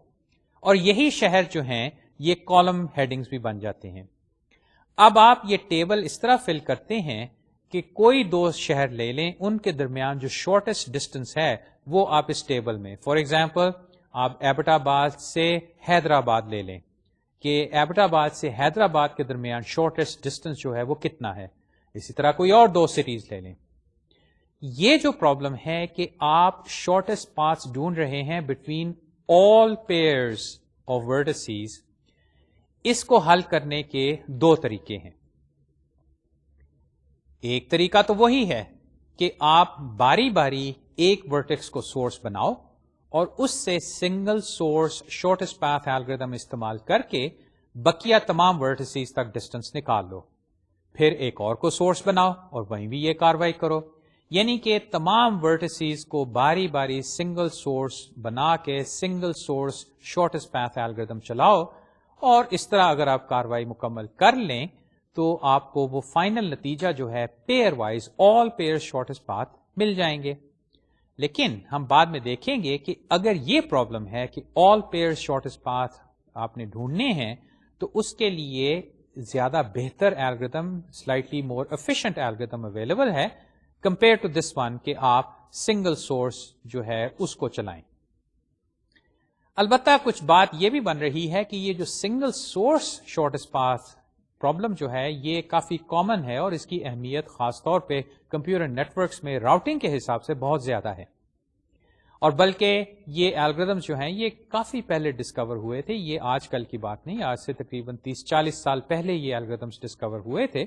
اور یہی شہر جو ہیں یہ کالم ہیڈنگز بھی بن جاتے ہیں. اب آپ یہ ٹیبل اس طرح فل کرتے ہیں کہ کوئی دو شہر لے لیں، ان کے درمیان جو شارٹیسٹ ڈسٹینس ہے وہ آپ اس ٹیبل میں، فار ایگزامپل آپ ایبٹ آباد سے حیدرآباد لے لیں کہ ایبٹ آباد سے حیدرآباد کے درمیان شارٹیسٹ ڈسٹینس جو ہے وہ کتنا ہے. اسی طرح کوئی اور دو سٹیز لے لیں. یہ جو پرابلم ہے کہ آپ شارٹیسٹ پاتھ ڈھونڈ رہے ہیں between all pairs of vertices, اس کو حل کرنے کے دو طریقے ہیں. ایک طریقہ تو وہی ہے کہ آپ باری باری ایک ورٹیکس کو سورس بناؤ اور اس سے single source shortest path algorithm استعمال کر کے بقیہ تمام ورٹیسز تک ڈسٹینس نکال لو. پھر ایک اور کو سورس بناؤ اور وہیں بھی یہ کاروائی کرو. یعنی کہ تمام ورٹیسز کو باری باری سنگل سورس بنا کے single source shortest path algorithm چلاؤ، اور اس طرح اگر آپ کاروائی مکمل کر لیں تو آپ کو وہ فائنل نتیجہ جو ہے pairwise all pair shortest path مل جائیں گے. لیکن ہم بعد میں دیکھیں گے کہ اگر یہ پرابلم ہے کہ آل پیئر شارٹیسٹ پاتھ آپ نے ڈھونڈنے ہیں تو اس کے لیے زیادہ بہتر algorithm, slightly more efficient algorithm available ہے کمپیئر ٹو دس ون کہ آپ سنگل سورس جو ہے اس کو چلائیں. البتہ کچھ بات یہ بھی بن رہی ہے کہ یہ جو single source shortest path problem جو ہے یہ کافی کامن ہے، اور اس کی اہمیت خاص طور پہ کمپیوٹر نیٹورکس میں راؤٹنگ کے حساب سے بہت زیادہ ہے. اور بلکہ یہ الگوریتھمز جو ہیں یہ کافی پہلے ڈسکور ہوئے تھے، یہ آج کل کی بات نہیں، آج سے تقریباً 30-40 سال پہلے یہ الگوریتھمز ڈسکور ہوئے تھے.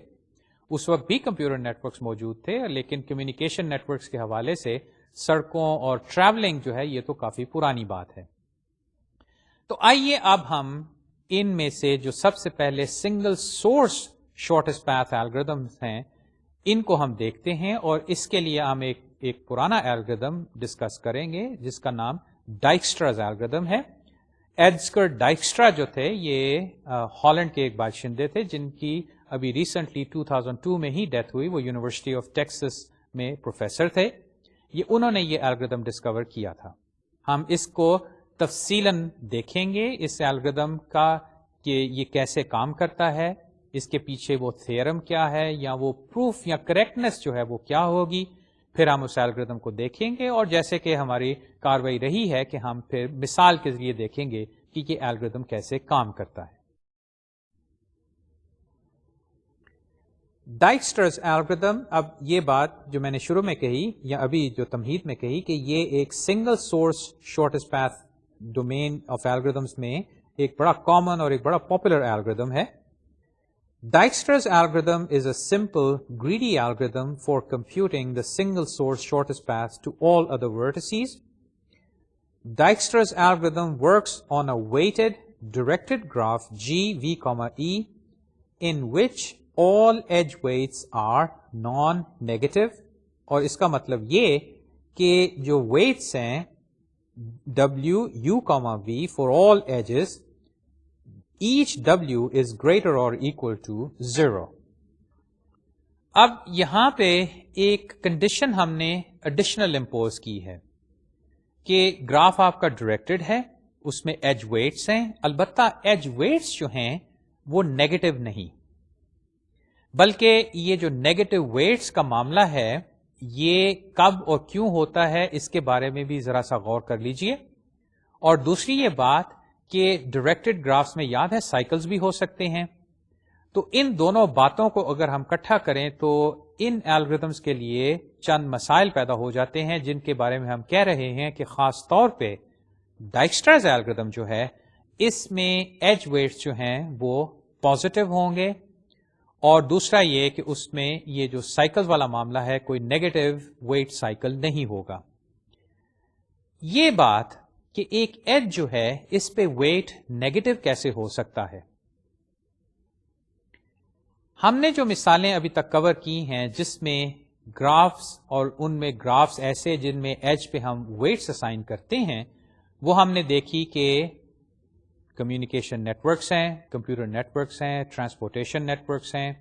اس وقت بھی کمپیوٹر نیٹورکس موجود تھے، لیکن کمیونیکیشن نیٹورکس کے حوالے سے سڑکوں اور ٹریولنگ جو ہے یہ تو کافی پرانی بات ہے. تو آئیے اب ہم ان میں سے جو سب سے پہلے سنگل سورس شارٹیسٹ پاتھ الگوریتھمز ہیں ان کو ہم دیکھتے ہیں، اور اس کے لیے ہم ایک پرانا الگوریتھم ڈسکس کریں گے جس کا نام ڈائکسٹراز الگوریتھم ہے. ایڈسکر ڈائکسٹرا جو تھے یہ ہالینڈ کے ایک باشندے تھے جن کی ابھی ریسنٹلی 2002 میں ہی ڈیتھ ہوئی. وہ یونیورسٹی آف ٹیکسس میں پروفیسر تھے. انہوں نے یہ الگوریتھم ڈسکور کیا تھا. ہم اس کو تفصیلاً دیکھیں گے اس الگوریتھم کا کہ یہ کیسے کام کرتا ہے، اس کے پیچھے وہ تھیورم کیا ہے یا وہ پروف یا کریکٹنس جو ہے وہ کیا ہوگی. پھر ہم اس الگوریتھم کو دیکھیں گے، اور جیسے کہ ہماری کاروائی رہی ہے کہ ہم پھر مثال کے ذریعے دیکھیں گے کہ یہ الگوریتھم کیسے کام کرتا ہے. ڈائکسٹرز الگوریتھم، اب یہ بات جو میں نے شروع میں کہی یا ابھی جو تمہید میں کہی کہ یہ ایک single source shortest path domain of algorithms میں ایک بڑا کامن اور ایک بڑا پاپولر الگوریتھم ہے. Dijkstra's algorithm is a simple, greedy algorithm for computing the single-source shortest path to all other vertices. Dijkstra's algorithm works on a weighted, directed graph G, V, E, in which all edge weights are non-negative. اور اس کا مطلب یہ کہ جو weights ہیں W, U, V for all edges, each W is greater or equal to 0. اب یہاں پہ ایک کنڈیشن ہم نے ایڈیشنل امپوز کی ہے کہ گراف آپ کا ڈائریکٹڈ ہے، اس میں ایج ویٹس ہیں. البتہ ایج ویٹس جو ہیں وہ نیگیٹو نہیں، بلکہ یہ جو نیگیٹو ویٹس کا معاملہ ہے یہ کب اور کیوں ہوتا ہے اس کے بارے میں بھی ذرا سا غور کر لیجئے. اور دوسری یہ بات کہ ڈائریکٹڈ گرافس میں یاد ہے سائیکلز بھی ہو سکتے ہیں. تو ان دونوں باتوں کو اگر ہم اکٹھا کریں تو ان الگوریتھمز کے لیے چند مسائل پیدا ہو جاتے ہیں جن کے بارے میں ہم کہہ رہے ہیں کہ خاص طور پہ ڈائکسٹراز الگوریتھم جو ہے اس میں ایج ویٹس جو ہیں وہ پازیٹیو ہوں گے، اور دوسرا یہ کہ اس میں یہ جو سائیکل والا معاملہ ہے کوئی نیگیٹو ویٹ سائیکل نہیں ہوگا. یہ بات کہ ایک ایج جو ہے اس پہ ویٹ نیگیٹو کیسے ہو سکتا ہے، ہم نے جو مثالیں ابھی تک کور کی ہیں جس میں گرافس اور ان میں گرافس ایسے جن میں ایج پہ ہم ویٹس اسائن کرتے ہیں، وہ ہم نے دیکھی کہ کمیونیکیشن نیٹورکس ہیں، کمپیوٹر نیٹورکس ہیں، ٹرانسپورٹیشن نیٹورکس ہیں.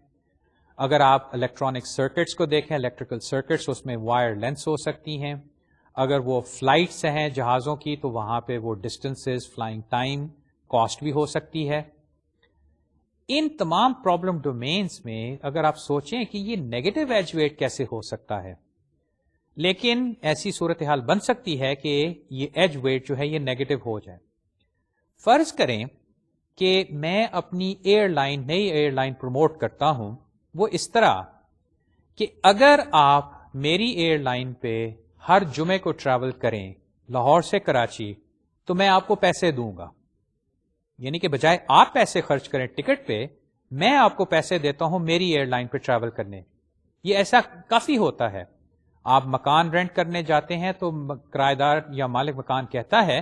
اگر آپ الیکٹرانک سرکٹس کو دیکھیں، الیکٹریکل سرکٹس، اس میں وائر لینس ہو سکتی ہیں. اگر وہ فلائٹس ہیں جہازوں کی تو وہاں پہ وہ ڈسٹینسز، فلائنگ ٹائم، کاسٹ بھی ہو سکتی ہے. ان تمام پرابلم ڈومینز میں اگر آپ سوچیں کہ یہ نیگیٹو ایج ویٹ کیسے ہو سکتا ہے، لیکن ایسی صورتحال بن سکتی ہے کہ یہ ایج ویٹ جو ہے یہ نیگیٹو ہو جائے. فرض کریں کہ میں اپنی نئی ایئر لائن پروموٹ کرتا ہوں، وہ اس طرح کہ اگر آپ میری ایئر لائن پہ ہر جمعے کو ٹریول کریں لاہور سے کراچی تو میں آپ کو پیسے دوں گا. یعنی کہ بجائے آپ پیسے خرچ کریں ٹکٹ پہ، میں آپ کو پیسے دیتا ہوں میری ایئر لائن پہ ٹریول کرنے. یہ ایسا کافی ہوتا ہے. آپ مکان رینٹ کرنے جاتے ہیں تو کرایہ دار یا مالک مکان کہتا ہے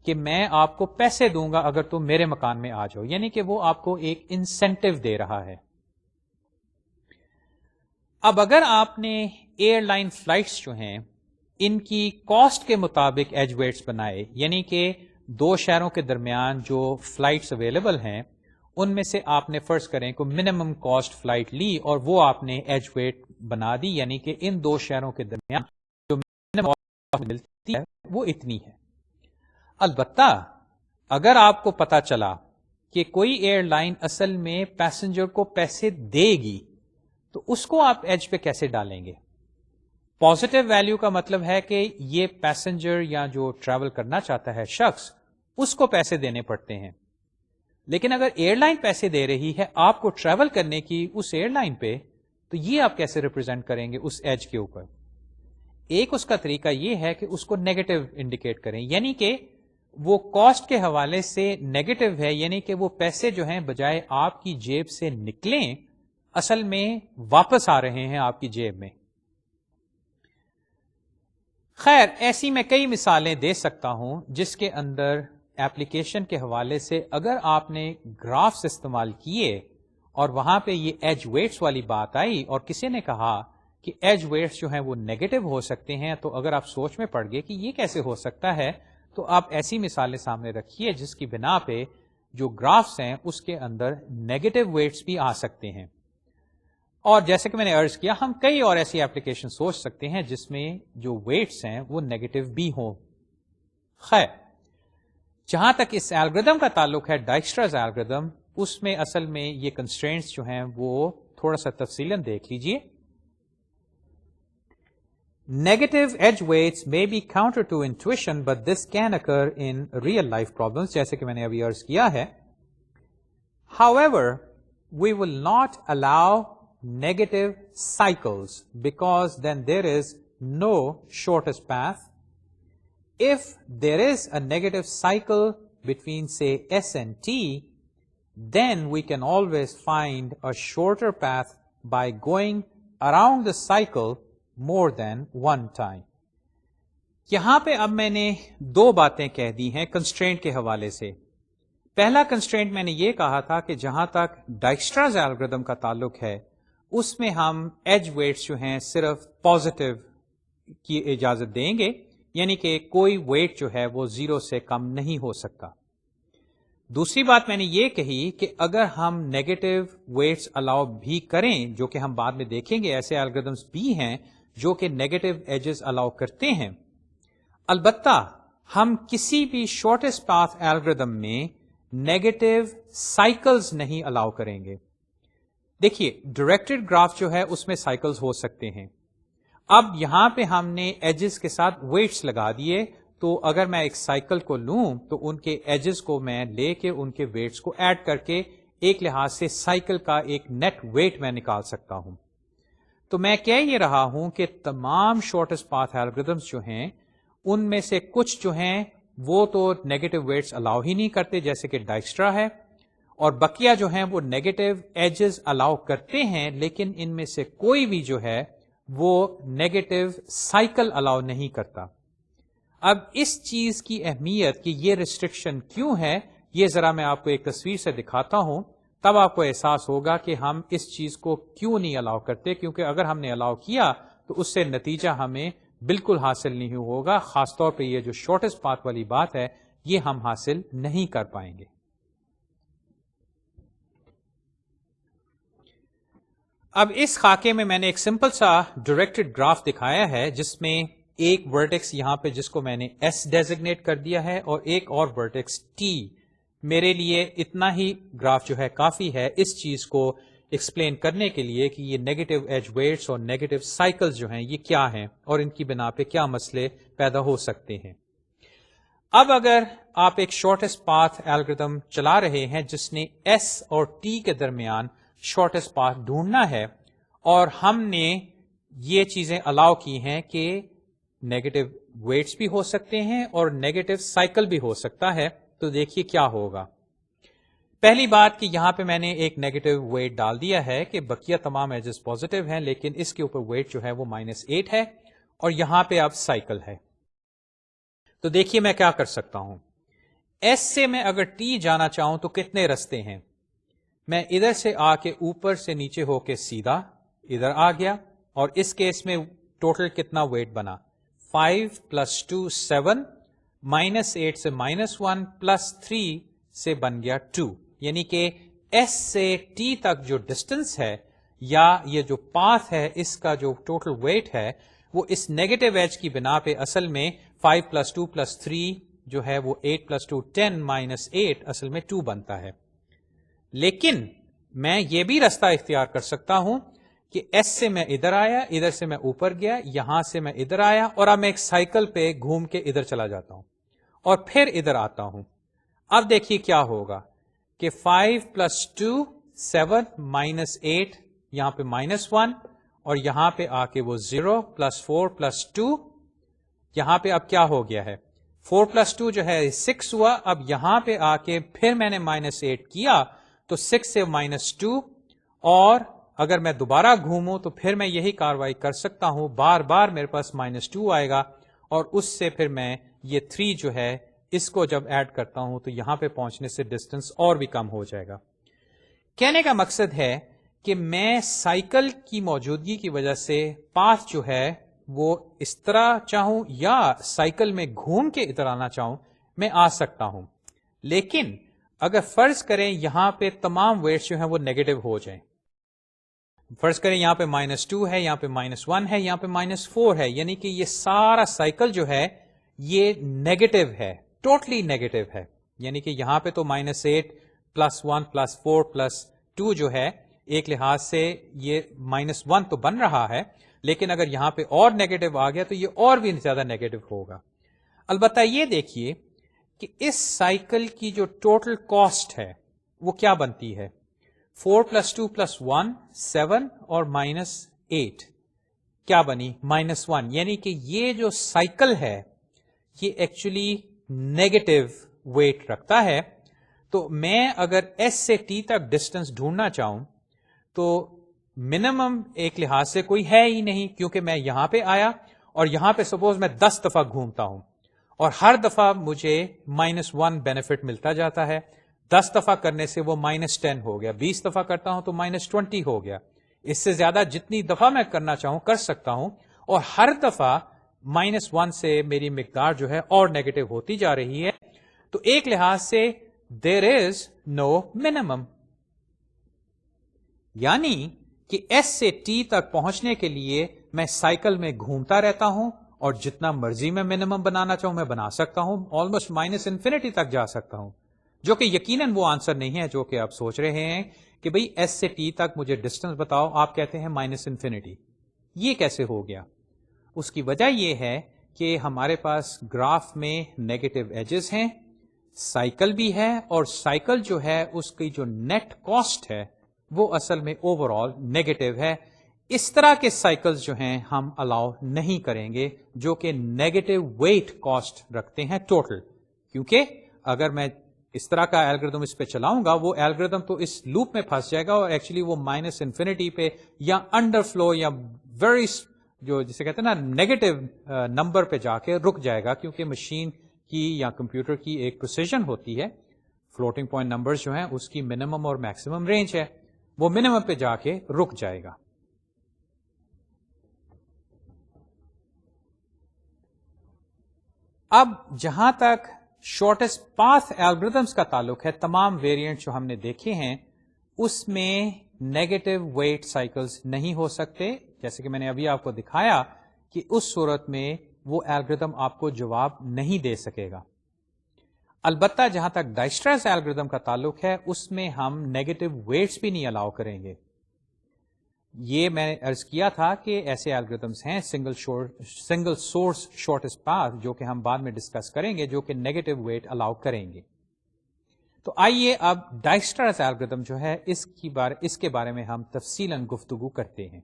کہ میں آپ کو پیسے دوں گا اگر تم میرے مکان میں آ جاؤ، یعنی کہ وہ آپ کو ایک انسینٹو دے رہا ہے. اب اگر آپ نے ایئر لائن فلائٹس جو ہیں ان کی کاسٹ کے مطابق ایج ویٹس بنائے، یعنی کہ دو شہروں کے درمیان جو فلائٹس اویلیبل ہیں ان میں سے آپ نے فرض کریں کہ منیمم کاسٹ فلائٹ لی اور وہ آپ نے ایج ویٹ بنا دی، یعنی کہ ان دو شہروں کے درمیان جو منیمم کاسٹ ملتی ہے وہ اتنی ہے. البتہ اگر آپ کو پتا چلا کہ کوئی ایئر لائن اصل میں پیسنجر کو پیسے دے گی تو اس کو آپ ایج پہ کیسے ڈالیں گے؟ پازیٹو ویلیو کا مطلب ہے کہ یہ پیسنجر یا جو ٹریول کرنا چاہتا ہے شخص اس کو پیسے دینے پڑتے ہیں. لیکن اگر ایئر لائن پیسے دے رہی ہے آپ کو ٹریول کرنے کی اس ایئر لائن پہ، تو یہ آپ کیسے ریپرزینٹ کریں گے اس ایج کے اوپر؟ ایک اس کا طریقہ یہ ہے کہ اس کو نیگیٹو انڈیکیٹ کریں، یعنی کہ وہ کاسٹ کے حوالے سے نیگیٹو ہے، یعنی کہ وہ پیسے جو ہیں بجائے آپ کی جیب سے نکلیں اصل میں واپس آ رہے ہیں آپ کی جیب میں. خیر ایسی میں کئی مثالیں دے سکتا ہوں جس کے اندر ایپلیکیشن کے حوالے سے اگر آپ نے گرافس استعمال کیے اور وہاں پہ یہ ایج ویٹس والی بات آئی اور کسی نے کہا کہ ایج ویٹس جو ہیں وہ نیگیٹو ہو سکتے ہیں، تو اگر آپ سوچ میں پڑ گئے کہ یہ کیسے ہو سکتا ہے تو آپ ایسی مثالیں سامنے رکھیے جس کی بنا پہ جو گرافس ہیں اس کے اندر نیگیٹو ویٹس بھی آ سکتے ہیں. اور جیسے کہ میں نے عرض کیا ہم کئی اور ایسی ایپلیکیشن سوچ سکتے ہیں جس میں جو ویٹس ہیں وہ نیگیٹو بھی ہوں. خیر جہاں تک اس الگوریدم کا تعلق ہے ڈائکسٹراز الگوریدم، اس میں اصل میں یہ کنسٹرینٹس جو ہیں وہ تھوڑا سا تفصیلاً دیکھ لیجئے. Negative edge weights may be counter to intuition, but this can occur in real life problems, جیسے کہ میں نے ابھی عرض کیا ہے. However, we will not allow negative cycles because then there is no shortest path. If there is a negative cycle between say S and T, then we can always find a shorter path by going around the cycle more than one time. یہاں پہ اب میں نے دو باتیں کہہ دی ہیں constraint کے حوالے سے. پہلا کنسٹرینٹ میں نے یہ کہا تھا کہ جہاں تک ڈائکسٹراز الگوریدم کا تعلق ہے اس میں ہم ایج ویٹس جو ہیں صرف پازیٹو کی اجازت دیں گے، یعنی کہ کوئی ویٹ جو ہے وہ 0 سے کم نہیں ہو سکتا. دوسری بات میں نے یہ کہی کہ اگر ہم نیگیٹو ویٹس الاؤ بھی کریں، جو کہ ہم بعد میں دیکھیں گے ایسے الگوریدمس بھی ہیں جو کہ نیگیٹو ایجز الاؤ کرتے ہیں، البتہ ہم کسی بھی شارٹیسٹ پاتھ الگوریدم میں نیگیٹو سائیکلز نہیں الاؤ کریں گے. دیکھیے ڈائریکٹڈ گراف جو ہے اس میں سائیکلز ہو سکتے ہیں. اب یہاں پہ ہم نے ایجز کے ساتھ ویٹس لگا دیے، تو اگر میں ایک سائیکل کو لوں تو ان کے ایجز کو میں لے کے ان کے ویٹس کو ایڈ کر کے ایک لحاظ سے سائیکل کا ایک نیٹ ویٹ میں نکال سکتا ہوں. تو میں کہہ یہ رہا ہوں کہ تمام شارٹیسٹ پاتھ الگوریدمس جو ہیں ان میں سے کچھ جو ہیں وہ تو نیگیٹو ویٹس الاؤ ہی نہیں کرتے جیسے کہ ڈائکسٹرا ہے، اور بقیہ جو ہیں وہ نیگیٹو ایجز الاؤ کرتے ہیں، لیکن ان میں سے کوئی بھی جو ہے وہ نیگیٹو سائیکل الاؤ نہیں کرتا. اب اس چیز کی اہمیت کہ یہ ریسٹرکشن کیوں ہے یہ ذرا میں آپ کو ایک تصویر سے دکھاتا ہوں، تب آپ کو احساس ہوگا کہ ہم اس چیز کو کیوں نہیں الاؤ کرتے، کیونکہ اگر ہم نے الاؤ کیا تو اس سے نتیجہ ہمیں بالکل حاصل نہیں ہوگا. خاص طور پہ یہ جو شارٹیسٹ پاتھ والی بات ہے یہ ہم حاصل نہیں کر پائیں گے. اب اس خاکے میں میں نے ایک سمپل سا ڈائریکٹڈ گراف دکھایا ہے جس میں ایک ورٹیکس یہاں پہ جس کو میں نے ایس ڈیزگنیٹ کر دیا ہے اور ایک اور ورٹیکس ٹی میرے لیے اتنا ہی گراف جو ہے کافی ہے اس چیز کو ایکسپلین کرنے کے لیے کہ یہ نیگیٹو ایج ویٹس اور نیگیٹو سائیکلز جو ہیں یہ کیا ہیں اور ان کی بنا پہ کیا مسئلے پیدا ہو سکتے ہیں. اب اگر آپ ایک شارٹیسٹ پاتھ الگورتھم چلا رہے ہیں جس نے ایس اور ٹی کے درمیان شارٹیسٹ پاتھ ڈھونڈنا ہے اور ہم نے یہ چیزیں الاؤ کی ہیں کہ نیگیٹو ویٹس بھی ہو سکتے ہیں اور نیگیٹو سائیکل بھی ہو سکتا ہے، تو دیکھیے کیا ہوگا. پہلی بات کہ یہاں پہ میں نے ایک نیگیٹو ویٹ ڈال دیا ہے کہ بقیہ تمام ایجز پازیٹو ہیں، لیکن اس کے اوپر ویٹ جو ہے وہ -8 ہے اور یہاں پہ اب سائیکل ہے. تو دیکھیے میں کیا کر سکتا ہوں. ایس سے میں اگر ٹی جانا چاہوں تو کتنے رستے ہیں؟ میں ادھر سے آ کے اوپر سے نیچے ہو کے سیدھا ادھر آ گیا اور اس کیس میں ٹوٹل کتنا ویٹ بنا؟ 5 + 2 7 -8 سے -1 + 3 سے بن گیا 2. یعنی کہ ایس سے ٹی تک جو ڈسٹنس ہے یا یہ جو پاتھ ہے اس کا جو ٹوٹل ویٹ ہے وہ اس نیگیٹو ایج کی بنا پہ اصل میں 5 + 2 + 3 جو ہے وہ 8 + 2 10 -8 اصل میں 2 بنتا ہے. لیکن میں یہ بھی رستہ اختیار کر سکتا ہوں کہ ایس سے میں ادھر آیا، ادھر سے میں اوپر گیا، یہاں سے میں ادھر آیا اور اب میں ایک سائیکل پہ گھوم کے ادھر چلا جاتا ہوں اور پھر ادھر آتا ہوں. اب دیکھیے کیا ہوگا کہ 5 + 2 7 -8 یہاں پہ -1 اور یہاں پہ آ کے وہ 0 + 4 + 2 یہاں پہ اب کیا ہو گیا ہے 4 + 2 جو ہے 6 ہوا. اب یہاں پہ آ کے پھر میں نے -8 کیا تو 6 سے -2 اور اگر میں دوبارہ گھوموں تو پھر میں یہی کاروائی کر سکتا ہوں، بار بار میرے پاس -2 آئے گا اور اس سے پھر میں یہ 3 جو ہے اس کو جب ایڈ کرتا ہوں تو یہاں پہ پہنچنے سے ڈسٹنس اور بھی کم ہو جائے گا. کہنے کا مقصد ہے کہ میں سائیکل کی موجودگی کی وجہ سے پاتھ جو ہے وہ اس طرح چاہوں یا سائیکل میں گھوم کے ادھر آنا چاہوں میں آ سکتا ہوں. لیکن اگر فرض کریں یہاں پہ تمام ویٹس جو ہیں وہ نیگیٹو ہو جائیں، فرض کریں یہاں پہ -2 ہے، یہاں پہ -1 ہے، یہاں پہ -4 ہے، یعنی کہ یہ سارا سائیکل جو ہے یہ نیگیٹو ہے، ٹوٹلی نیگیٹو ہے. یعنی کہ یہاں پہ تو -8 + 1 + 4 + 2 جو ہے ایک لحاظ سے یہ -1 تو بن رہا ہے، لیکن اگر یہاں پہ اور نیگیٹو آ گیا تو یہ اور بھی زیادہ نیگیٹو ہوگا. البتہ یہ دیکھیے کہ اس سائیکل کی جو ٹوٹل کاسٹ ہے وہ کیا بنتی ہے؟ 4 + 2 + 1 7 اور -8 کیا بنی؟ -1. یعنی کہ یہ جو سائیکل ہے یہ ایکچولی نیگیٹو ویٹ رکھتا ہے. تو میں اگر ایس سے ٹی تک ڈسٹنس ڈھونڈنا چاہوں تو منیمم ایک لحاظ سے کوئی ہے ہی نہیں، کیونکہ میں یہاں پہ آیا اور یہاں پہ سپوز میں 10 دفعہ گھومتا ہوں اور ہر دفعہ مجھے -1 بینیفٹ ملتا جاتا ہے. 10 دفعہ کرنے سے وہ -10 ہو گیا، 20 دفعہ کرتا ہوں تو -20 ہو گیا. اس سے زیادہ جتنی دفعہ میں کرنا چاہوں کر سکتا ہوں اور ہر دفعہ -1 سے میری مقدار جو ہے اور نیگیٹو ہوتی جا رہی ہے. تو ایک لحاظ سے دیر از نو منیمم، یعنی کہ ایس سے ٹی تک پہنچنے کے لیے میں سائیکل میں گھومتا رہتا ہوں اور جتنا مرضی میں منیمم بنانا چاہوں میں بنا سکتا ہوں، آلموسٹ -انفینٹی تک جا سکتا ہوں، جو کہ یقیناً وہ آنسر نہیں ہے جو کہ آپ سوچ رہے ہیں کہ بھئی ایس سے ٹی تک مجھے ڈسٹنس بتاؤ، آپ کہتے ہیں -انفینٹی. یہ کیسے ہو گیا؟ اس کی وجہ یہ ہے کہ ہمارے پاس گراف میں نیگیٹو ایجز ہیں، سائیکل بھی ہے، اور سائیکل جو ہے اس کی جو نیٹ کاسٹ ہے وہ اصل میں اوور آل نیگیٹو ہے. اس طرح کے سائیکلز جو ہیں ہم الاؤ نہیں کریں گے جو کہ نیگیٹو ویٹ کاسٹ رکھتے ہیں ٹوٹل، کیونکہ اگر میں اس طرح کا الگوریتم اس پہ چلاؤں گا وہ الگوریتم تو اس لوپ میں پھنس جائے گا اور ایکچولی وہ -انفینٹی پہ یا انڈر فلو یا ویری جو جسے کہتے ہیں نا نیگیٹو نمبر پہ جا کے رک جائے گا، کیونکہ مشین کی یا کمپیوٹر کی ایک پریسیژن ہوتی ہے. فلوٹنگ پوائنٹ نمبرز جو ہیں اس کی منیمم اور میکسیمم رینج ہے، وہ منیمم پہ جا کے رک جائے گا. اب جہاں تک شارٹیسٹ پاتھ الگوریتھمس کا تعلق ہے، تمام ویریئنٹ جو ہم نے دیکھے ہیں اس میں نیگیٹو ویٹ سائیکلز نہیں ہو سکتے، جیسے کہ میں نے ابھی آپ کو دکھایا کہ اس صورت میں وہ الگوریتھم آپ کو جواب نہیں دے سکے گا. البتہ جہاں تک ڈائسٹرس الگوریدم کا تعلق ہے اس میں ہم نیگیٹو ویٹس بھی نہیں الاؤ کریں گے. یہ میں نے عرض کیا تھا کہ ایسے الگوریدمس ہیں سنگل سورس شارٹیسٹ پاتھ جو کہ ہم بعد میں ڈسکس کریں گے جو کہ نیگیٹو ویٹ الاؤ کریں گے. تو آئیے اب ڈائسٹرس الگوریدم جو ہے اس کے بارے میں ہم تفصیلاً گفتگو کرتے ہیں.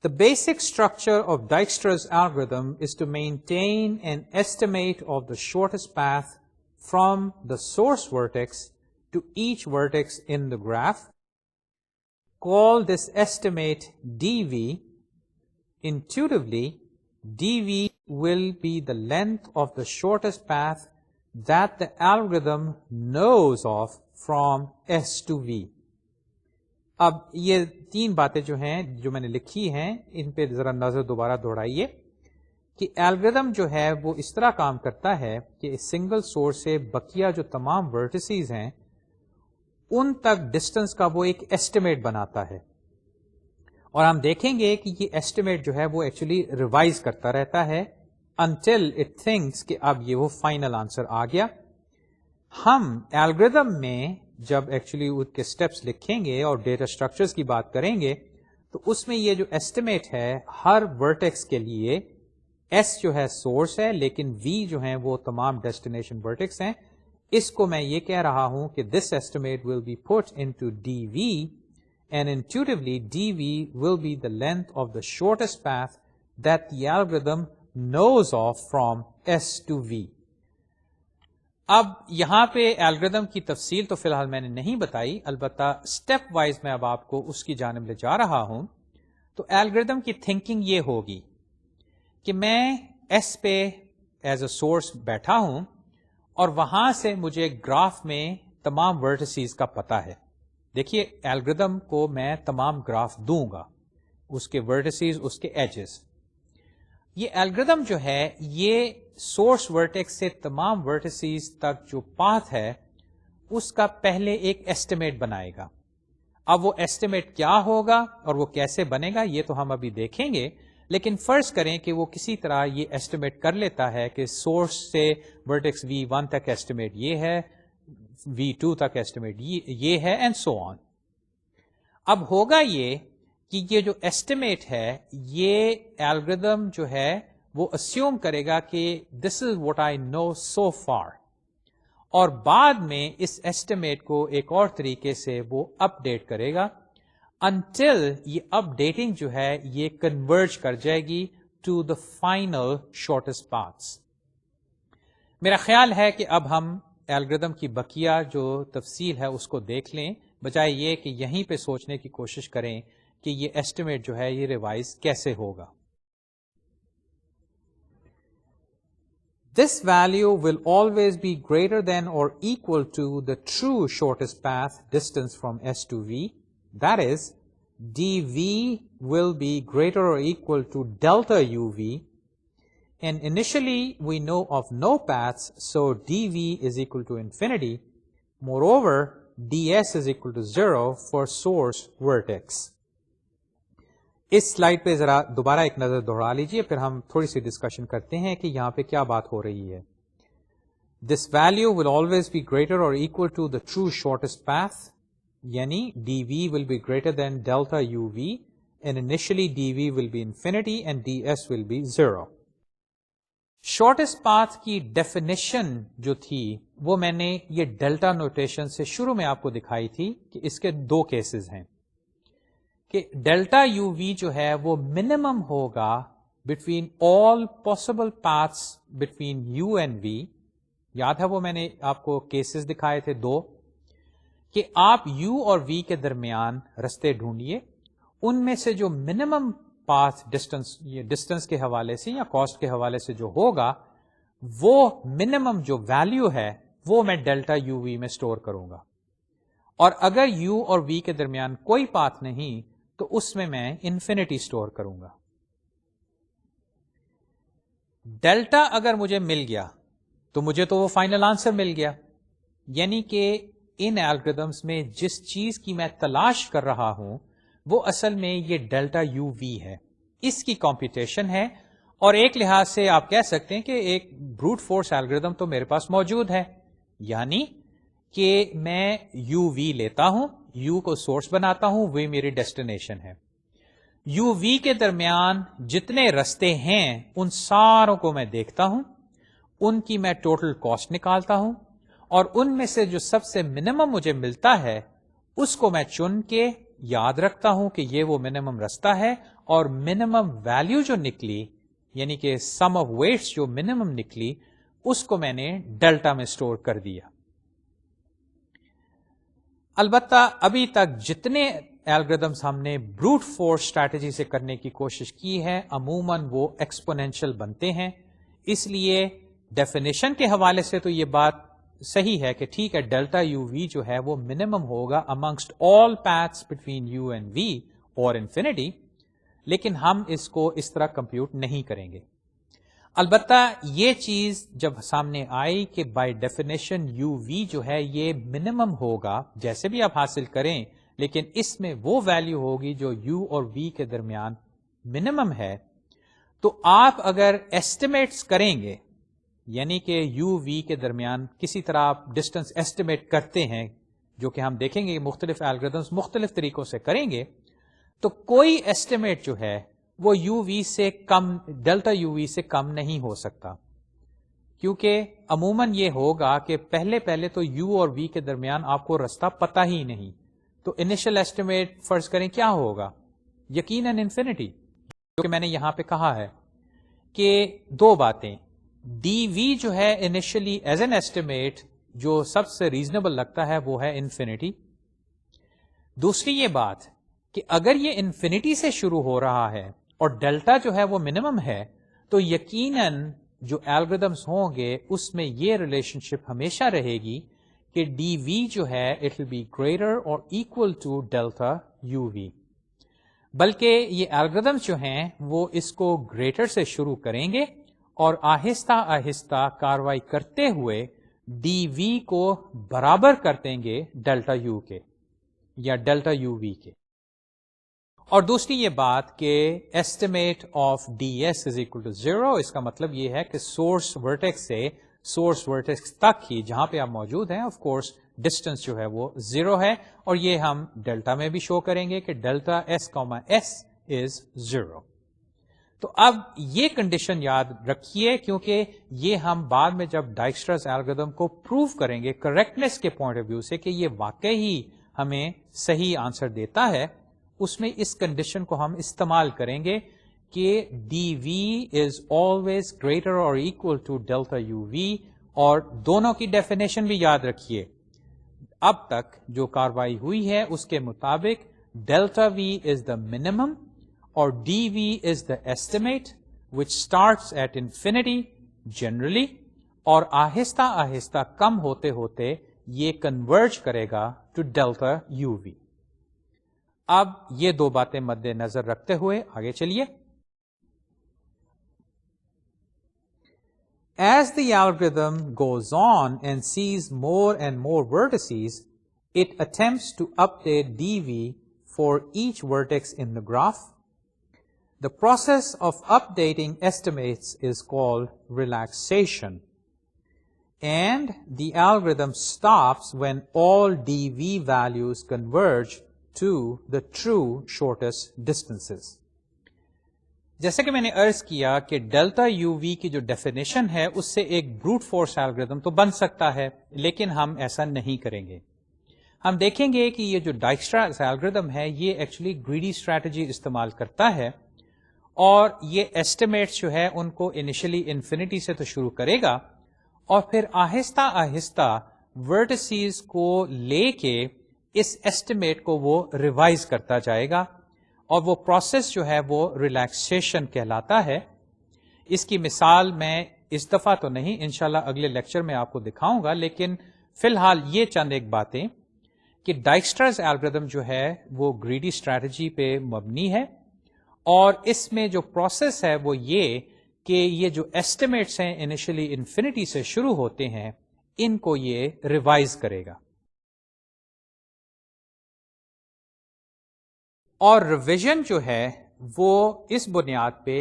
The basic structure of Dijkstra's algorithm is to maintain an estimate of the shortest path from the source vertex to each vertex in the graph. Call this estimate dv. Intuitively, dv will be the length of the shortest path that the algorithm knows of from S to V. اب یہ تین باتیں جو ہیں جو میں نے لکھی ہیں ان پہ ذرا نظر دوبارہ دوڑائیے کہ الگوریدم جو ہے وہ اس طرح کام کرتا ہے کہ سنگل سورس سے بقیہ جو تمام ورٹیسز ہیں ان تک ڈسٹنس کا وہ ایک ایسٹیمیٹ بناتا ہے اور ہم دیکھیں گے کہ یہ ایسٹیمیٹ جو ہے وہ ایکچولی ریوائز کرتا رہتا ہے until it thinks کہ اب یہ وہ فائنل آنسر آ گیا. ہم الگوریدم میں جب ایکچولی اس کے سٹیپس لکھیں گے اور ڈیٹا اسٹرکچرز کی بات کریں گے تو اس میں یہ جو ایسٹیمیٹ ہے ہر ورٹیکس کے لیے ایس جو ہے سورس ہے لیکن وی جو ہیں وہ تمام ڈیسٹینیشن ورٹیکس ہیں. اس کو میں یہ کہہ رہا ہوں کہ this estimate will be put into d v and intuitively d v will be the length of the shortest path that the algorithm knows of from s to v. اب یہاں پہ الگوریدم کی تفصیل تو فی الحال میں نے نہیں بتائی، البتہ اسٹیپ وائز میں اب آپ کو اس کی جانب لے جا رہا ہوں. تو الگوریدم کی تھنکنگ یہ ہوگی کہ میں ایس پہ ایز اے سورس بیٹھا ہوں اور وہاں سے مجھے گراف میں تمام ورٹیسز کا پتہ ہے. دیکھیے الگوریدم کو میں تمام گراف دوں گا، اس کے ورٹیسز، اس کے ایجز. یہ الگوریدم جو ہے یہ سورس ورٹیکس سے تمام ورٹیسز تک جو پاتھ ہے اس کا پہلے ایک ایسٹیمیٹ بنائے گا. اب وہ ایسٹیمیٹ کیا ہوگا اور وہ کیسے بنے گا یہ تو ہم ابھی دیکھیں گے، لیکن فرض کریں کہ وہ کسی طرح یہ ایسٹیمیٹ کر لیتا ہے کہ سورس سے ورٹیکس V1 تک ایسٹیمیٹ یہ ہے، V2 تک ایسٹیمیٹ یہ ہے اینڈ سو آن. اب ہوگا یہ کہ یہ جو ایسٹیمیٹ ہے یہ الگوریدم جو ہے وہ اسیوم کرے گا کہ دس is what I know so for, اور بعد میں اس ایسٹیمیٹ کو ایک اور طریقے سے وہ اپ ڈیٹ کرے گا انٹل یہ اپ ڈیٹنگ جو ہے یہ کنورج کر جائے گی to the final shortest paths. میرا خیال ہے کہ اب ہم الگوریدم کی بقیہ جو تفصیل ہے اس کو دیکھ لیں بجائے یہ کہ یہیں پہ سوچنے کی کوشش کریں کہ یہ ایسٹیمیٹ جو ہے یہ ریوائز کیسے ہوگا. This value will always be greater than or equal to the true shortest path distance from S to V. That is, dV will be greater or equal to delta UV. And initially we know of no paths, so dV is equal to infinity. Moreover, ds is equal to 0 for source vertex. اس slide پہ ذرا دوبارہ ایک نظر دوہرا لیجئے پھر ہم تھوڑی سی ڈسکشن کرتے ہیں کہ یہاں پہ کیا بات ہو رہی ہے. This value will always be greater اور equal to the true shortest path, یعنی d v will be greater than delta you v and initially d v will be infinity and d s will be 0. Shortest path کی definition جو تھی وہ میں نے یہ delta notation سے شروع میں آپ کو دکھائی تھی کہ اس کے دو کیسز ہیں کہ ڈیلٹا یو وی جو ہے وہ منیمم ہوگا between all possible paths between U and V. یاد ہے وہ میں نے آپ کو کیسز دکھائے تھے دو کہ آپ یو اور وی کے درمیان رستے ڈھونڈیے، ان میں سے جو منیمم پاتھ ڈسٹنس کے حوالے سے یا کاسٹ کے حوالے سے جو ہوگا وہ منیمم جو ویلیو ہے وہ میں ڈیلٹا یو وی میں سٹور کروں گا، اور اگر یو اور وی کے درمیان کوئی پاتھ نہیں تو اس میں انفینٹی سٹور کروں گا. ڈیلٹا اگر مجھے مل گیا تو مجھے تو وہ فائنل آنسر مل گیا، یعنی کہ ان الگوریدمس میں جس چیز کی میں تلاش کر رہا ہوں وہ اصل میں یہ ڈیلٹا یو وی ہے، اس کی کمپیوٹیشن ہے اور ایک لحاظ سے آپ کہہ سکتے ہیں کہ ایک بروٹ فورس الگوریتھم تو میرے پاس موجود ہے، یعنی کہ میں یو وی لیتا ہوں، یو کو سورس بناتا ہوں، وی میری ڈیسٹینیشن ہے، یو وی کے درمیان جتنے رستے ہیں ان ساروں کو میں دیکھتا ہوں، ان کی میں ٹوٹل کاسٹ نکالتا ہوں، اور ان میں سے جو سب سے منیمم مجھے ملتا ہے اس کو میں چن کے یاد رکھتا ہوں کہ یہ وہ منیمم رستہ ہے، اور منیمم ویلیو جو نکلی، یعنی کہ سم آف ویٹس جو منیمم نکلی، اس کو میں نے ڈیلٹا میں سٹور کر دیا۔ البتہ ابھی تک جتنے الگوریدمس ہم نے بروٹ فورس اسٹریٹجی سے کرنے کی کوشش کی ہے، عموماً وہ ایکسپونینشل بنتے ہیں، اس لیے ڈیفینیشن کے حوالے سے تو یہ بات صحیح ہے کہ ٹھیک ہے، ڈیلٹا یو وی جو ہے وہ منیمم ہوگا amongst all paths between U and V اور انفینٹی، لیکن ہم اس کو اس طرح کمپیوٹ نہیں کریں گے۔ البتہ یہ چیز جب سامنے آئی کہ بائی ڈیفینیشن یو وی جو ہے یہ منیمم ہوگا، جیسے بھی آپ حاصل کریں، لیکن اس میں وہ ویلیو ہوگی جو یو اور وی کے درمیان منیمم ہے، تو آپ اگر ایسٹیمیٹس کریں گے، یعنی کہ یو وی کے درمیان کسی طرح آپ ڈسٹینس ایسٹیمیٹ کرتے ہیں، جو کہ ہم دیکھیں گے مختلف الگوریدمس مختلف طریقوں سے کریں گے، تو کوئی ایسٹیمیٹ جو ہے وہ یو وی سے کم، ڈیلٹا یو وی سے کم نہیں ہو سکتا، کیونکہ عموماً یہ ہوگا کہ پہلے تو یو اور وی کے درمیان آپ کو رستہ پتہ ہی نہیں، تو انیشل ایسٹیمیٹ فرض کریں کیا ہوگا، یقیناً انفینٹی، جو کہ میں نے یہاں پہ کہا ہے کہ دو باتیں، ڈی وی جو ہے انیشلی ایز این ایسٹیمیٹ جو سب سے ریزنیبل لگتا ہے وہ ہے انفینٹی۔ دوسری یہ بات کہ اگر یہ انفینٹی سے شروع ہو رہا ہے اور ڈیلٹا جو ہے وہ منیمم ہے، تو یقیناً جو الگوریدمس ہوں گے اس میں یہ ریلیشن شپ ہمیشہ رہے گی کہ ڈی وی جو ہے اٹ ول بی گریٹر اور اکول ٹو ڈیلٹا یو وی، بلکہ یہ الگوریدمس جو ہیں وہ اس کو گریٹر سے شروع کریں گے اور آہستہ آہستہ کاروائی کرتے ہوئے ڈی وی کو برابر کر دیں گے ڈیلٹا یو کے یا ڈیلٹا یو وی کے۔ اور دوسری یہ بات کہ estimate of D S is equal to 0، اس کا مطلب یہ ہے کہ سورس ورٹیکس سے سورس ورٹیکس تک ہی جہاں پہ آپ موجود ہیں آف کورس ڈسٹینس جو ہے وہ 0 ہے، اور یہ ہم ڈیلٹا میں بھی شو کریں گے کہ delta S comma S is 0۔ تو اب یہ کنڈیشن یاد رکھیے، کیونکہ یہ ہم بعد میں جب ڈائکسٹراز الگوریتھم کو پروو کریں گے کریکٹنیس کے پوائنٹ آف ویو سے کہ یہ واقعی ہی ہمیں صحیح آنسر دیتا ہے، اس میں اس کنڈیشن کو ہم استعمال کریں گے کہ D we is always greater اور equal to delta you V, اور دونوں کی ڈیفینیشن بھی یاد رکھیے۔ اب تک جو کاروائی ہوئی ہے اس کے مطابق delta v is the minimum اور d we is the estimate which starts at infinity generally, اور آہستہ آہستہ کم ہوتے ہوتے یہ کنورج کرے گا ٹو ڈیلٹا یو وی۔ اب یہ دو باتیں مد نظر رکھتے ہوئے آگے چلیے۔ As the algorithm goes on and sees more and more vertices, it attempts to update dv for each vertex in the graph. The process of updating estimates is called relaxation, and the algorithm stops when all dv values converge to the true shortest distances. جیسے کہ میں نے عرض کیا کہ delta U وی کی جو definition ہے اس سے ایک بروٹ فورس الگوریتھم تو بن سکتا ہے، لیکن ہم ایسا نہیں کریں گے۔ ہم دیکھیں گے کہ یہ جو ڈائکسٹرا الگوریتھم ہے یہ ایکچولی گریڈی اسٹریٹجی استعمال کرتا ہے، اور یہ ایسٹیمیٹس جو ہے ان کو انیشلی انفینٹی سے تو شروع کرے گا، اور پھر آہستہ آہستہ ورٹیسز کو لے کے اس ایسٹیمیٹ کو وہ ریوائز کرتا جائے گا، اور وہ پروسیس جو ہے وہ ریلیکسیشن کہلاتا ہے۔ اس کی مثال میں اس دفعہ تو نہیں، انشاءاللہ اگلے لیکچر میں آپ کو دکھاؤں گا، لیکن فی الحال یہ چند ایک باتیں کہ ڈائکسٹراز الگوریتھم جو ہے وہ گریڈی اسٹریٹجی پہ مبنی ہے، اور اس میں جو پروسیس ہے وہ یہ کہ یہ جو ایسٹیمیٹس ہیں انیشلی انفینٹی سے شروع ہوتے ہیں ان کو یہ ریوائز کرے گا، اور ریویژن جو ہے وہ اس بنیاد پہ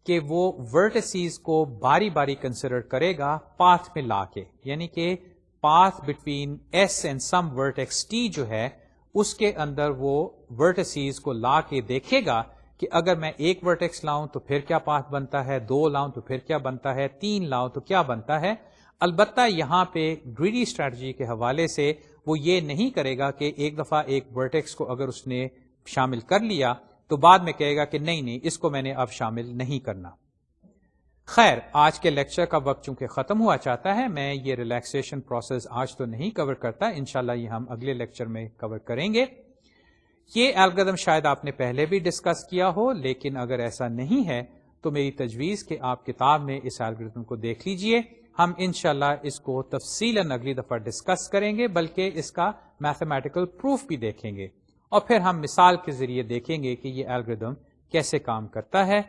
کہ وہ ورٹسیز کو باری باری کنسیڈر کرے گا پاتھ میں لا کے، یعنی کہ path between S and some vertex T جو ہے اس کے اندر وہ ورٹسیز کو لا کے دیکھے گا کہ اگر میں ایک ورٹیکس لاؤں تو پھر کیا پاتھ بنتا ہے، 2 لاؤں تو پھر کیا بنتا ہے، 3 لاؤں تو کیا بنتا ہے. البتہ یہاں پہ گریڈی اسٹریٹجی کے حوالے سے وہ یہ نہیں کرے گا کہ ایک دفعہ ایک ورٹیکس کو اگر اس نے شامل کر لیا تو بعد میں کہے گا کہ نہیں اس کو میں نے اب شامل نہیں کرنا. خیر، آج کے لیکچر کا وقت چونکہ ختم ہوا چاہتا ہے، میں یہ ریلیکسیشن پروسیس آج تو نہیں کور کرتا، انشاءاللہ یہ ہم اگلے لیکچر میں کور کریں گے. یہ الگورتھم شاید آپ نے پہلے بھی ڈسکس کیا ہو، لیکن اگر ایسا نہیں ہے تو میری تجویز کہ آپ کتاب میں اس الگورتھم کو دیکھ لیجئے. ہم انشاءاللہ اس کو تفصیلاً اگلی دفعہ ڈسکس کریں گے، بلکہ اس کا میتھمیٹیکل پروف بھی دیکھیں گے، اور پھر ہم مثال کے ذریعے دیکھیں گے کہ یہ الگورتھم کیسے کام کرتا ہے.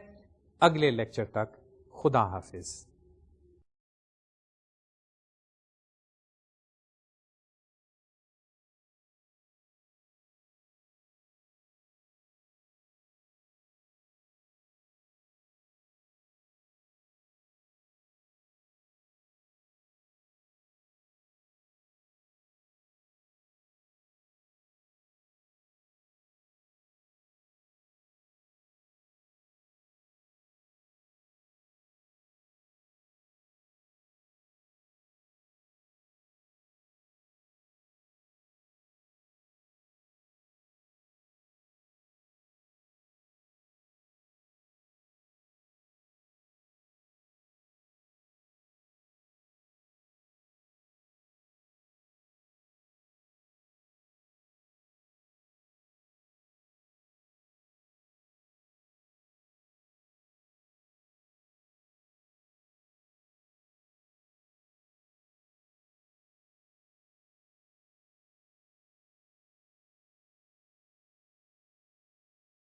اگلے لیکچر تک خدا حافظ.